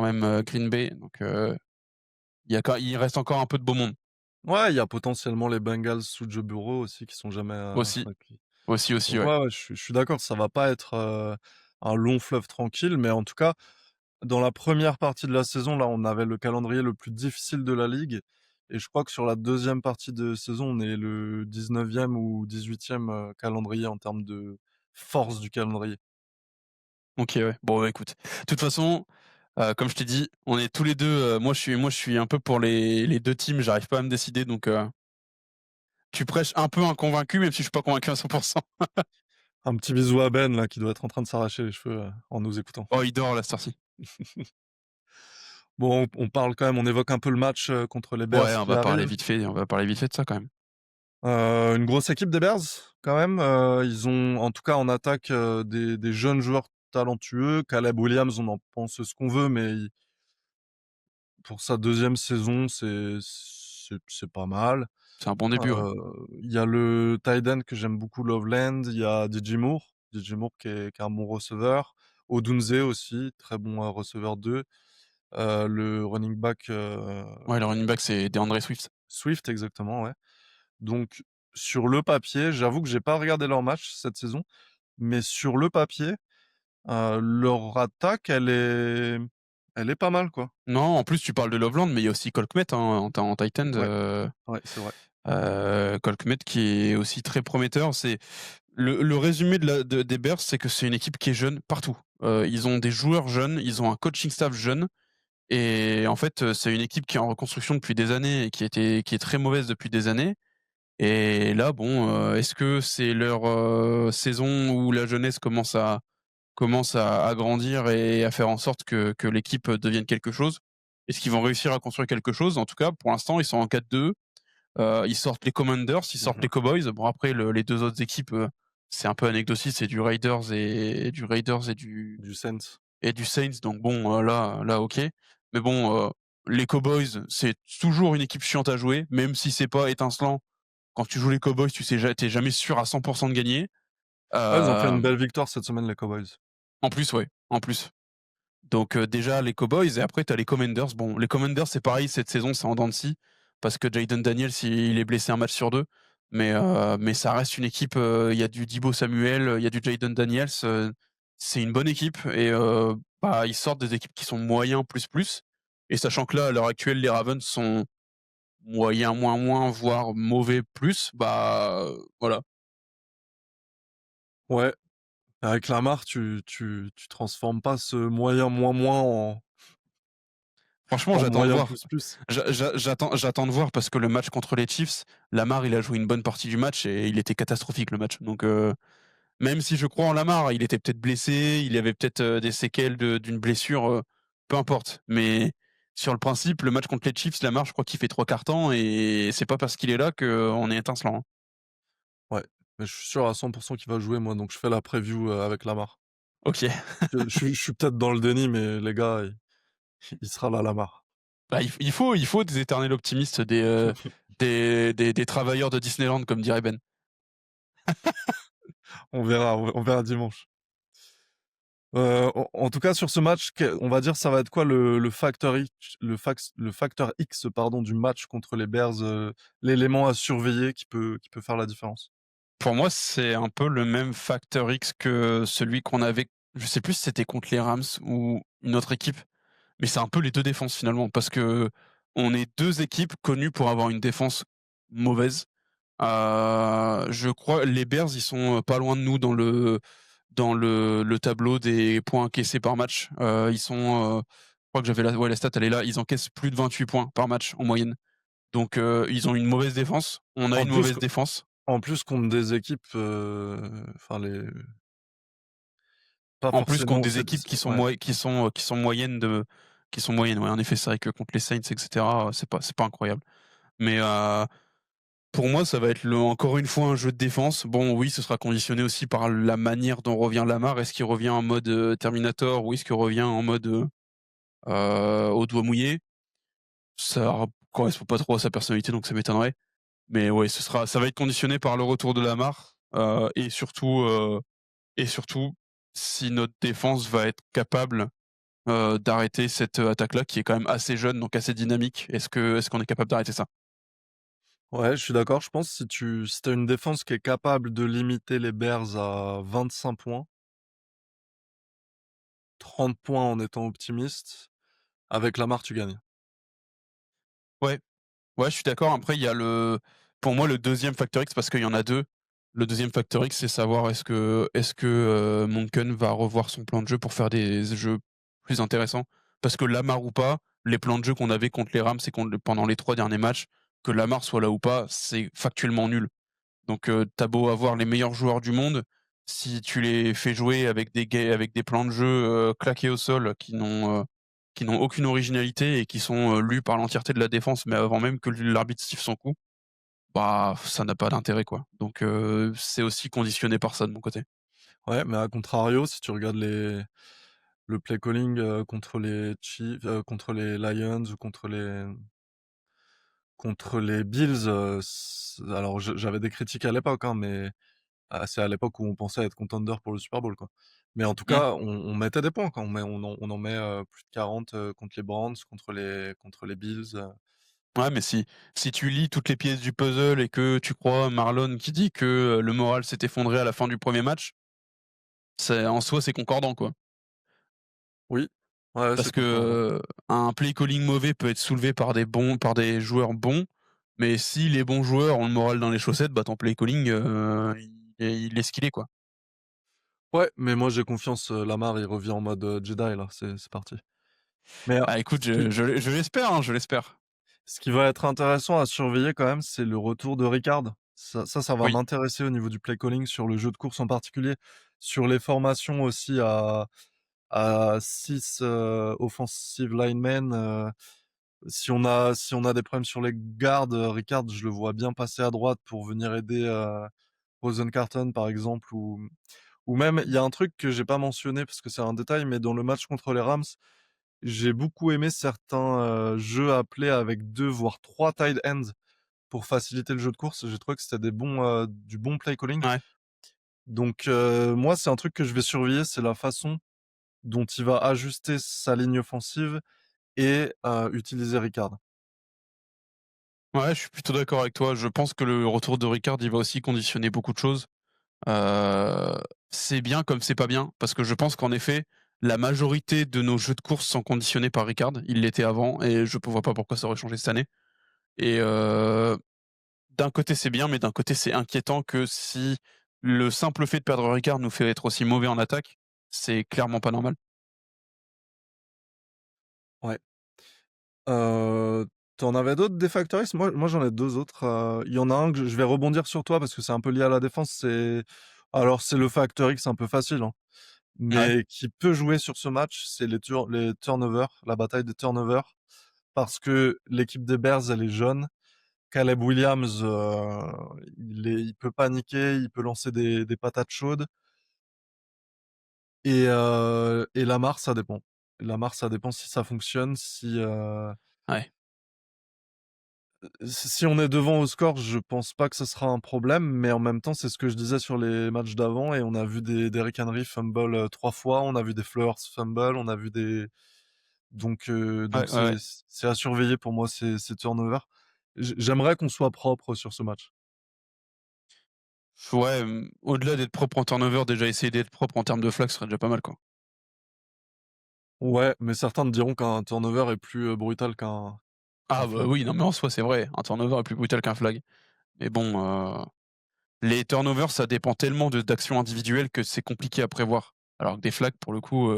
même Green Bay, donc il reste encore un peu de beau monde. Ouais, il y a potentiellement les Bengals sous Joe Burrow aussi qui sont jamais, Aussi, enfin qui aussi, donc ouais. ouais, je suis d'accord, ça va pas être, un long fleuve tranquille, mais en tout cas, dans la première partie de la saison, là, on avait le calendrier le plus difficile de la ligue et je crois que sur la deuxième partie de saison, on est le 19e ou 18e, calendrier en termes de force du calendrier. OK, ouais. Bon, bah, écoute, de toute façon, comme je t'ai dit, on est tous les 2. Moi je suis un peu pour les 2 teams, j'arrive pas à me décider, donc tu prêches un peu un convaincu, même si je suis pas convaincu à 100. Un petit bisou à Ben là qui doit être en train de s'arracher les cheveux, en nous écoutant. Oh, il dort là, cette heure-ci. Bon, on parle quand même, on évoque un peu le match, contre les Bears Ouais, on qui va parler arrive. vite fait on va parler vite fait de ça quand même. Une grosse équipe des Bears quand même, ils ont en tout cas en attaque, des jeunes joueurs talentueux. Caleb Williams, on en pense ce qu'on veut, mais pour sa deuxième saison, c'est pas mal. C'est un bon début, ouais. Il y a le tight end que j'aime beaucoup, Loveland, il y a DJ Moore qui est un bon receveur. Odunze aussi, très bon, receveur 2. Le running back, Ouais, le running back, c'est DeAndre Swift. Swift exactement, ouais. Donc sur le papier, j'avoue que j'ai pas regardé leur match cette saison, mais sur le papier, leur attaque, elle est pas mal, quoi. Non, en plus, tu parles de Loveland, mais il y a aussi Cole Kmet, hein, en tight end, Ouais, ouais, c'est vrai. Cole Kmet qui est aussi très prometteur. C'est le résumé des Bears, c'est que c'est une équipe qui est jeune partout. Ils ont des joueurs jeunes, ils ont un coaching staff jeune et en fait, c'est une équipe qui est en reconstruction depuis des années et qui est très mauvaise depuis des années et là, bon, est-ce que c'est leur, saison où la jeunesse commence à grandir et à faire en sorte que l'équipe devienne quelque chose? Est-ce qu'ils vont réussir à construire quelque chose? En tout cas, pour l'instant, ils sont en 4-2. Ils sortent les Commanders, ils sortent Mmh. les Cowboys. Bon, après, les 2 autres équipes, c'est un peu anecdotique, c'est du Raiders Du Saints. et du Saints. Donc bon, là, OK. Mais bon, les Cowboys, c'est toujours une équipe chiante à jouer, même si c'est pas étincelant. Quand tu joues les Cowboys, tu sais ja tu jamais sûr à 100 de gagner. Ouais, ils ont fait une Hem, belle victoire cette semaine, les Cowboys. En plus, ouais, en plus. Donc déjà les Cowboys et après tu as les Commanders. Bon, les Commanders, c'est pareil cette saison, c'est en dents de scie parce que Jayden Daniels, il est blessé un match sur 2. Mais ça reste une équipe, il y a du Deebo Samuel, il y a du Jayden Daniels, c'est une bonne équipe et bah, ils sortent des équipes qui sont moyens plus, plus et sachant que là, à l'heure actuelle, les Ravens sont moyens, moins, moins, voire mauvais plus, bah, voilà. Ouais, avec Lamar, tu transformes pas ce moyen moins moins Franchement, en j'attends de moyen voir. plus plus. J'attends de voir parce que le match contre les Chiefs, Lamar, il a joué une bonne partie du match et il était catastrophique le match. Donc même si je crois en Lamar, il était peut-être blessé, il avait peut-être, des séquelles d'une blessure, peu importe. Mais sur le principe, le match contre les Chiefs, Lamar, je crois qu'il fait 3 quarts temps et c'est pas parce qu'il est là qu'on est étincelant, hein. Ouais, mais je suis sûr à 100 qu'il va jouer moi, donc je fais la preview, avec Lamar. OK. Je suis peut-être dans le déni, mais les gars, il sera là, Lamar. Bah, il faut des éternels optimistes, des travailleurs de Disneyland comme dirait Ben. On verra dimanche. En tout cas sur ce match, on va dire ça va être quoi le facteur X pardon du match contre les Bears, l'élément à surveiller qui peut faire la différence? Pour moi, c'est un peu le même facteur X que celui qu'on avait, je sais plus si c'était contre les Rams ou une autre équipe, mais c'est un peu les 2 défenses finalement parce qu'on est 2 équipes connues pour avoir une défense mauvaise. Je crois les Bears, ils sont, pas loin de nous dans le tableau des points encaissés par match. Ils sont, je crois que j'avais la stat, elle est là, ils encaissent plus de 28 points par match en moyenne. Donc ils ont une mauvaise défense, on a En une plus mauvaise q défense. en plus contre des équipes, enfin les pas En plus contre forcément des équipes ouais. qui sont moyennes, ouais, en effet, c'est vrai que contre les Saints et cetera, c'est pas incroyable. Mais pour moi, ça va être encore une fois un jeu de défense. Bon, oui, ce sera conditionné aussi par la manière dont revient Lamar. Est-ce qu'il revient en mode, Terminator ou est-ce qu'il revient en mode, au doigt mouillé? Ça correspond pas trop à sa personnalité, donc ça m'étonnerait. Mais ouais, ça va être conditionné par le retour de Lamar, et surtout si notre défense va être capable d'arrêter cette, attaque-là qui est quand même assez jeune, donc assez dynamique. Est-ce qu'on est capable d'arrêter ça? Ouais, je suis d'accord, je pense si tu une défense qui est capable de limiter les Bears à 25 points, 30 points en étant optimiste, avec Lamar tu gagnes. Ouais, ouais, je suis d'accord. Après, il y a pour moi, le deuxième facteur X, parce qu'il y en a 2. Le deuxième facteur X, c'est savoir Monken va revoir son plan de jeu pour faire des jeux plus intéressants? Parce que Lamar ou pas, les plans de jeu qu'on avait contre les Rams et pendant les 3 derniers matchs, que Lamar soit là ou pas, c'est factuellement nul. Donc, tu beau avoir les meilleurs joueurs du monde, si tu les fais jouer avec des plans de jeu, claqués au sol qui n'ont aucune originalité et qui sont, lus par l'entièreté de la défense, mais avant même que l'arbitre siffle son coup, bah, ça n'a pas d'intérêt, quoi. Donc, c'est aussi conditionné par ça de mon côté. Ouais, mais à contrario, si tu regardes le play calling, contre les Lions ou contre les Bills, alors j'avais des critiques à l'époque, hein, mais c'est à l'époque où on pensait être contender pour le Super Bowl, quoi. Mais en tout Mmh. cas, on mettait des points, quoi. On en met, plus de 40, contre les Browns, contre les Bills, Ouais, mais si tu lis toutes les pièces du puzzle et que tu crois Marlon qui dit que, le moral s'est effondré à la fin du premier match, c'est en soi, c'est concordant, quoi. Oui, ouais, c'est Parce que, concordant. un play calling mauvais peut être soulevé par des joueurs bons, mais si les bons joueurs ont le moral dans les chaussettes, bah, ton play calling, il est ce qu'il est, quoi. Ouais, mais moi j'ai confiance, Lamar, il revient en mode, Jedi là, c'est parti. Mais, Ah écoute, ce qui je l'espère, hein, je l'espère. ce qui va être intéressant à surveiller quand même, c'est le retour de Ricard. Ça va Oui. m'intéresser au niveau du play calling sur le jeu de course en particulier, sur les formations aussi à 6 offensive linemen, si on a des problèmes sur les gardes, Ricard, je le vois bien passer à droite pour venir aider, Rosencarton par exemple ou même il y a un truc que j'ai pas mentionné parce que c'est un détail, mais dans le match contre les Rams, j'ai beaucoup aimé certains, jeux appelés avec 2 voire 3 tight ends pour faciliter le jeu de course. J'ai trouvé que c'était du bon play calling. Ouais. Donc moi, c'est un truc que je vais surveiller, c'est la façon dont il va ajuster sa ligne offensive et utiliser Ricard. Ouais, je suis plutôt d'accord avec toi. Je pense que le retour de Ricard, il va aussi conditionner beaucoup de choses. Heu, c'est bien comme c'est pas bien, parce que je pense qu'en effet, la majorité de nos jeux de course sont conditionnés par Ricard. Il l'était avant et je ne vois pas pourquoi ça aurait changé cette année et d'un côté, c'est bien, mais d'un côté, c'est inquiétant que si le simple fait de perdre Ricard nous fait être aussi mauvais en attaque, c'est clairement pas normal. Ouais. Heu, Tu avais d'autres des Factories? Moi j'en ai 2 autres, il y en a un que je vais rebondir sur toi parce que c'est un peu lié à la défense, c'est le Factor X un peu facile, hein, Ouais, mais qui peut jouer sur ce match, c'est les turnovers, la bataille des turnovers, parce que l'équipe des Bears, elle est jeune. Caleb Williams, il peut paniquer, il peut lancer des patates chaudes et Lamar, ça dépend. Lamar, ça dépend si ça fonctionne, ouais. si on est devant au score, je pense pas que ce sera un problème, mais en même temps, c'est ce que je disais sur les matchs d'avant et on a vu des Derrick Henry fumble, 3 fois, on a vu des Flowers fumble, on a vu des Ouais, donc ouais, ouais. c'est à surveiller pour moi ces turnovers. J'aimerais qu'on soit propre sur ce match. Ouais, au-delà d'être propre en turnover, déjà essayer d'être propre en termes de flag, ce serait déjà pas mal, quoi. Ouais, mais certains te diront qu'un turnover est plus, brutal qu'un Ah bah, flag. oui, non mais en soi, c'est vrai, un turnover est plus brutal qu'un flag. Mais bon, les turnovers, ça dépend tellement de d'actions individuelles que c'est compliqué à prévoir. Alors que des flags, pour le coup,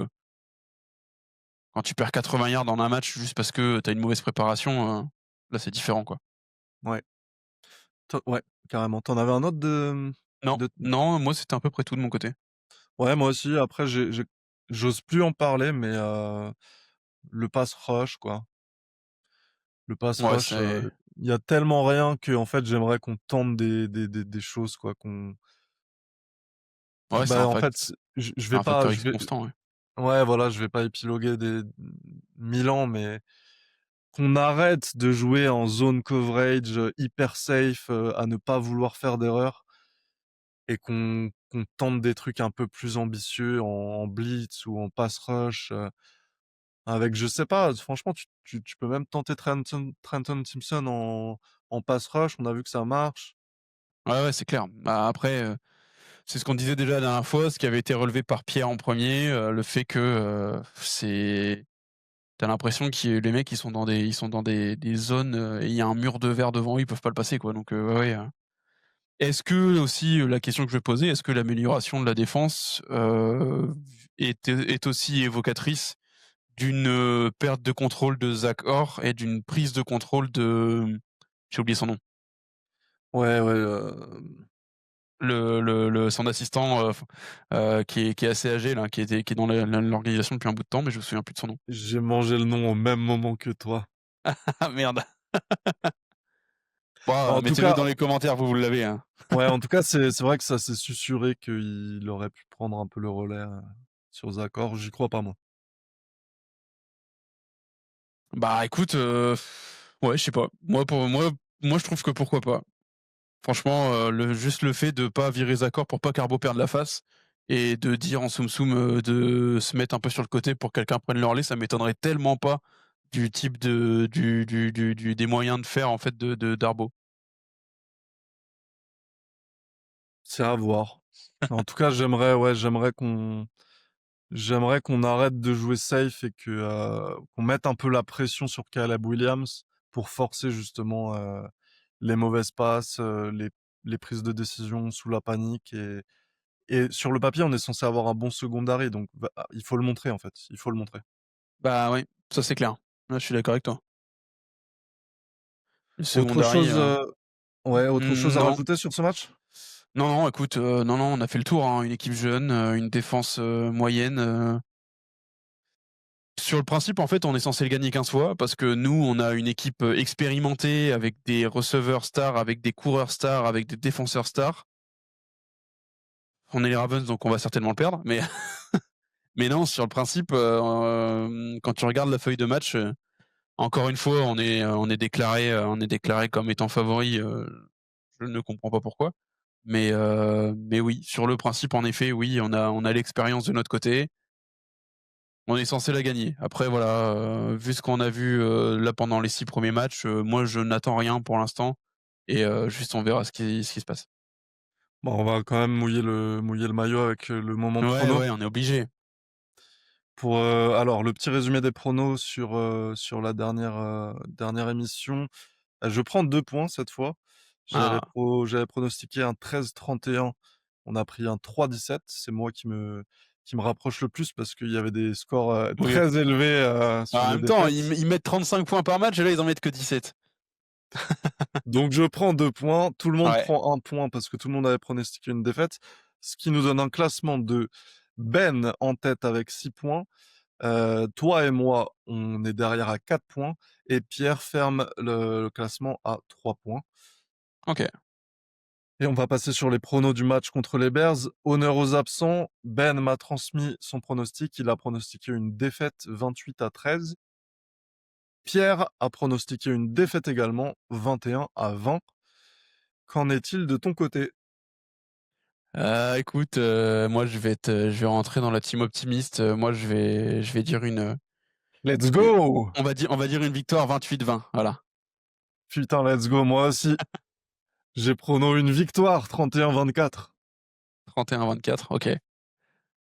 quand tu perds 80 yards en un match juste parce que tu as une mauvaise préparation, là, c'est différent, quoi. Ouais, ouais, carrément. Tu en avais un autre Non, de non, moi, c'était à peu près tout de mon côté. ouais, moi aussi, après j'ose plus en parler, mais le pass rush, quoi. Le pass Ouais, rush, c'est il y a tellement rien que en fait, j'aimerais qu'on tente des choses, quoi, ouais, bah, en fait, je c'est vais un pas facteur je X vais constant, ouais. ouais, voilà, je vais pas épiloguer des 1000 ans, mais qu'on arrête de jouer en zone coverage, hyper safe, à ne pas vouloir faire d'erreur et qu'on tente des trucs un peu plus ambitieux en blitz ou en pass rush, avec je sais pas, franchement, tu peux même tenter Trenton Simpson en pass rush, on a vu que ça marche. Ouais, ouais, c'est clair. Bah, après, c'est ce qu'on disait déjà la dernière fois, ce qui avait été relevé par Pierre en premier, le fait que, c'est tu l'impression que les mecs, ils sont dans des zones, et il y a un mur de verre devant eux, ils peuvent pas le passer, quoi, donc ouais, ouais, est-ce que aussi, la question que je vais poser, est-ce que l'amélioration de la défense, est aussi évocatrice d'une, perte de contrôle de Zach Orr et d'une prise de contrôle de, j'ai oublié son nom, Ouais, ouais, le son assistant, qui est assez âgé là, qui est dans l'organisation depuis un bout de temps, mais je me souviens plus de son nom. j'ai mangé le nom au même moment que toi. Ah merde! Bah, Bon, en tout mettez-le cas dans les commentaires, vous l'avez, hein. ouais, en tout cas, c'est vrai que ça s'est susurré qu'il aurait pu prendre un peu le relais, sur Zach Orr. J'y crois pas moi. Bah écoute, ouais, je sais pas. Moi je trouve que pourquoi pas. Franchement, le fait de pas virer Zakor pour pas qu'Arbo perde la face et de dire en soum soum, de se mettre un peu sur le côté pour que quelqu'un prenne le relais, ça m'étonnerait tellement pas du type de du des moyens de faire en fait de d'Arbo. C'est à voir. En tout cas, j'aimerais qu'on arrête de jouer safe et qu'on mette un peu la pression sur Caleb Williams pour forcer justement, les mauvaises passes, les prises de décision sous la panique et sur le papier, on est censé avoir un bon secondary donc il faut le montrer en fait, il faut le montrer. Bah oui, ça c'est clair. Là, je suis d'accord avec toi. Le Autre secondary, chose, ouais, autre chose à non. rajouter sur ce match? Non, non, écoute, non, non, on a fait le tour, hein. Une équipe jeune, une défense, moyenne, sur le principe, en fait, on est censé le gagner 15 fois parce que nous, on a une équipe, expérimentée avec des receveurs stars, avec des coureurs stars, avec des défenseurs stars. On est les Ravens, donc on va certainement le perdre, mais Mais non, sur le principe, quand tu regardes la feuille de match, encore une fois, on est déclaré comme étant favori, je ne comprends pas pourquoi. Mais oui, sur le principe, en effet, oui, on a l'expérience de notre côté. On est censé la gagner. Après voilà, vu ce qu'on a vu, là pendant les 6 premiers matchs, moi je n'attends rien pour l'instant et juste on verra ce qui se passe. Bon, on va quand même mouiller le maillot avec, le moment Ouais, prono. ouais, on est obligé. Pour, alors le petit résumé des pronos sur la dernière émission. Je prends 2 points cette fois. Ah, J'avais pronostiqué un 13-31. On a pris un 3-17. C'est moi qui me rapproche le plus parce qu'il y avait des scores, oui. très élevés, sur Bah, en les même temps, défaites. ils mettent 35 points par match et là ils en mettent que 17. Donc je prends 2 points, tout le monde Ouais, prend un point parce que tout le monde avait pronostiqué une défaite, ce qui nous donne un classement de Ben en tête avec 6 points. Toi et moi, on est derrière à 4 points et Pierre ferme le classement à 3 points. OK. Et on va passer sur les pronos du match contre les Bears. Honneur aux absents, Ben m'a transmis son pronostic. Il a pronostiqué une défaite 28-13. Pierre a pronostiqué une défaite également 21-20. Qu'en est-il de ton côté? Écoute, moi je vais rentrer dans la team optimiste, moi je vais dire Let's u go! on va dire une victoire 28-20, voilà. Putain, let's go, moi aussi. J'ai prono une victoire 31-24. 31-24, OK.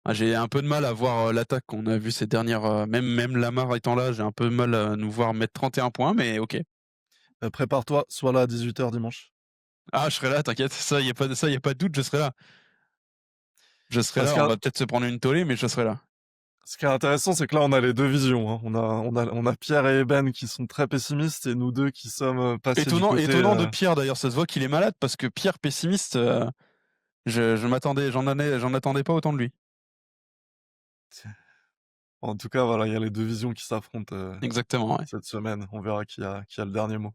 Ah, j'ai un peu de mal à voir, l'attaque qu'on a vue ces dernières, même Lamar étant là, j'ai un peu de mal à nous voir mettre 31 points, mais OK. Prépare-toi, sois là à 18h dimanche. Ah, je serai là, t'inquiète, ça y a pas de doute, je serai là. Je serai Parce là, que on va peut-être se prendre une tollée, mais je serai là. ce qui est intéressant, c'est que là, on a les deux visions, hein. On a Pierre et Eben qui sont très pessimistes et nous deux qui sommes passés du côté. Étonnant de Pierre d'ailleurs, ça se voit qu'il est malade parce que Pierre pessimiste, je m'attendais j'en attendais pas autant de lui. En tout cas, voilà, il y a les deux visions qui s'affrontent Exactement, ouais. cette semaine. On verra qui a le dernier mot.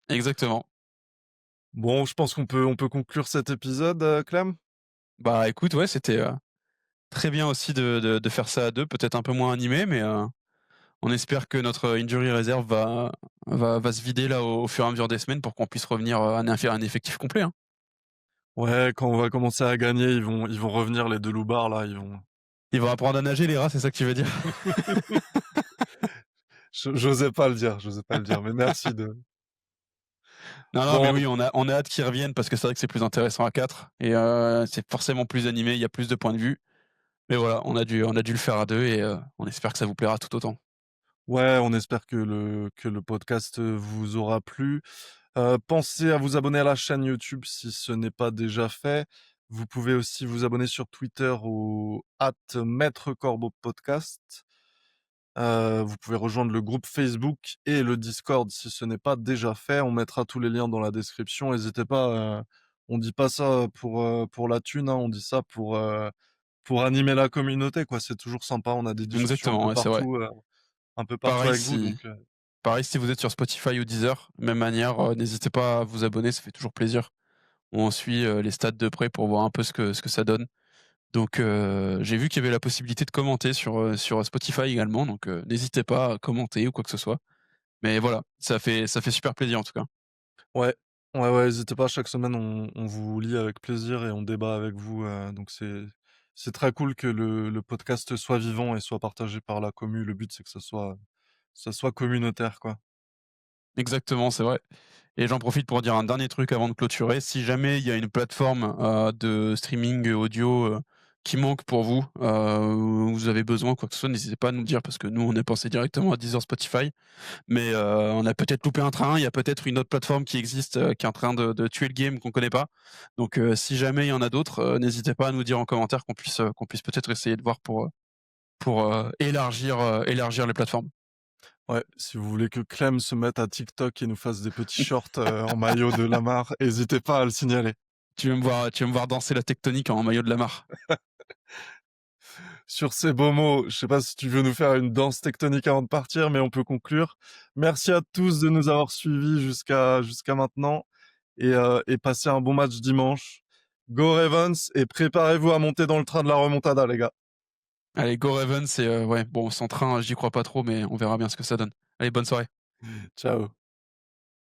Exactement. Bon, je pense qu'on peut conclure cet épisode, Clem. Bah, écoute, ouais, c'était, très bien aussi de faire ça à 2, peut-être un peu moins animé, mais, on espère que notre injury reserve va se vider là au fur et à mesure des semaines pour qu'on puisse revenir, à un effectif complet, hein. Ouais, quand on va commencer à gagner, ils vont revenir les deux loupards là. Ils vont. Ils vont apprendre à nager les rats, c'est ça que tu veux dire? J'osais pas le dire, j'osais pas le dire, mais merci de. Non, non, mais Bon, oui, on a hâte qu'ils reviennent parce que c'est vrai que c'est plus intéressant à 4 et c'est forcément plus animé, il y a plus de points de vue. Mais voilà, on a dû le faire à 2 et on espère que ça vous plaira tout autant. ouais, on espère que le podcast vous aura plu. Pensez à vous abonner à la chaîne YouTube si ce n'est pas déjà fait. Vous pouvez aussi vous abonner sur Twitter au @Maître Corbeau Podcast. Vous pouvez rejoindre le groupe Facebook et le Discord si ce n'est pas déjà fait. On mettra tous les liens dans la description. N'hésitez pas, on dit pas ça pour la thune, hein, on dit ça pour animer la communauté, quoi. C'est toujours sympa. On a des discussions Exactement, ouais, c'est vrai. un peu partout Pareil avec vous, si donc pareil si vous êtes sur Spotify ou Deezer, même manière, n'hésitez pas à vous abonner, ça fait toujours plaisir. On suit, les stats de près pour voir un peu ce que ça donne. Donc j'ai vu qu'il y avait la possibilité de commenter sur Spotify également, donc n'hésitez pas à commenter ou quoi que ce soit. Mais voilà, ça fait super plaisir en tout cas. ouais, ouais, ouais, n'hésitez pas. Chaque semaine, on vous lit avec plaisir et on débat avec vous. Donc c'est très cool que le podcast soit vivant et soit partagé par la commu. Le but, c'est que ça soit communautaire, quoi. Exactement, c'est vrai. Et j'en profite pour dire un dernier truc avant de clôturer. Si jamais il y a une plateforme, de streaming audio, qui manque pour vous, ou vous avez besoin quoi que ce soit, n'hésitez pas à nous dire parce que nous on est pensé directement à Deezer, Spotify. Mais, on a peut-être loupé un train, il y a peut-être une autre plateforme qui existe, qui est en train de tuer le game qu'on connaît pas. Donc, si jamais il y en a d'autres, n'hésitez pas à nous dire en commentaire qu'on puisse peut-être essayer de voir pour élargir les plateformes. Ouais, si vous voulez que Clem se mette à TikTok et nous fasse des petits shorts, en maillot de Lamar, hésitez pas à le signaler. Tu veux me voir danser la tectonique en maillot de la mare. Sur ces beaux mots, je sais pas si tu veux nous faire une danse tectonique avant de partir, mais on peut conclure. Merci à tous de nous avoir suivis jusqu'à maintenant et passez un bon match dimanche. Go Ravens et préparez-vous à monter dans le train de la remontada, les gars. Allez, go Ravens et ouais, bon, sans train, j'y crois pas trop, mais on verra bien ce que ça donne. Allez, bonne soirée. Ciao.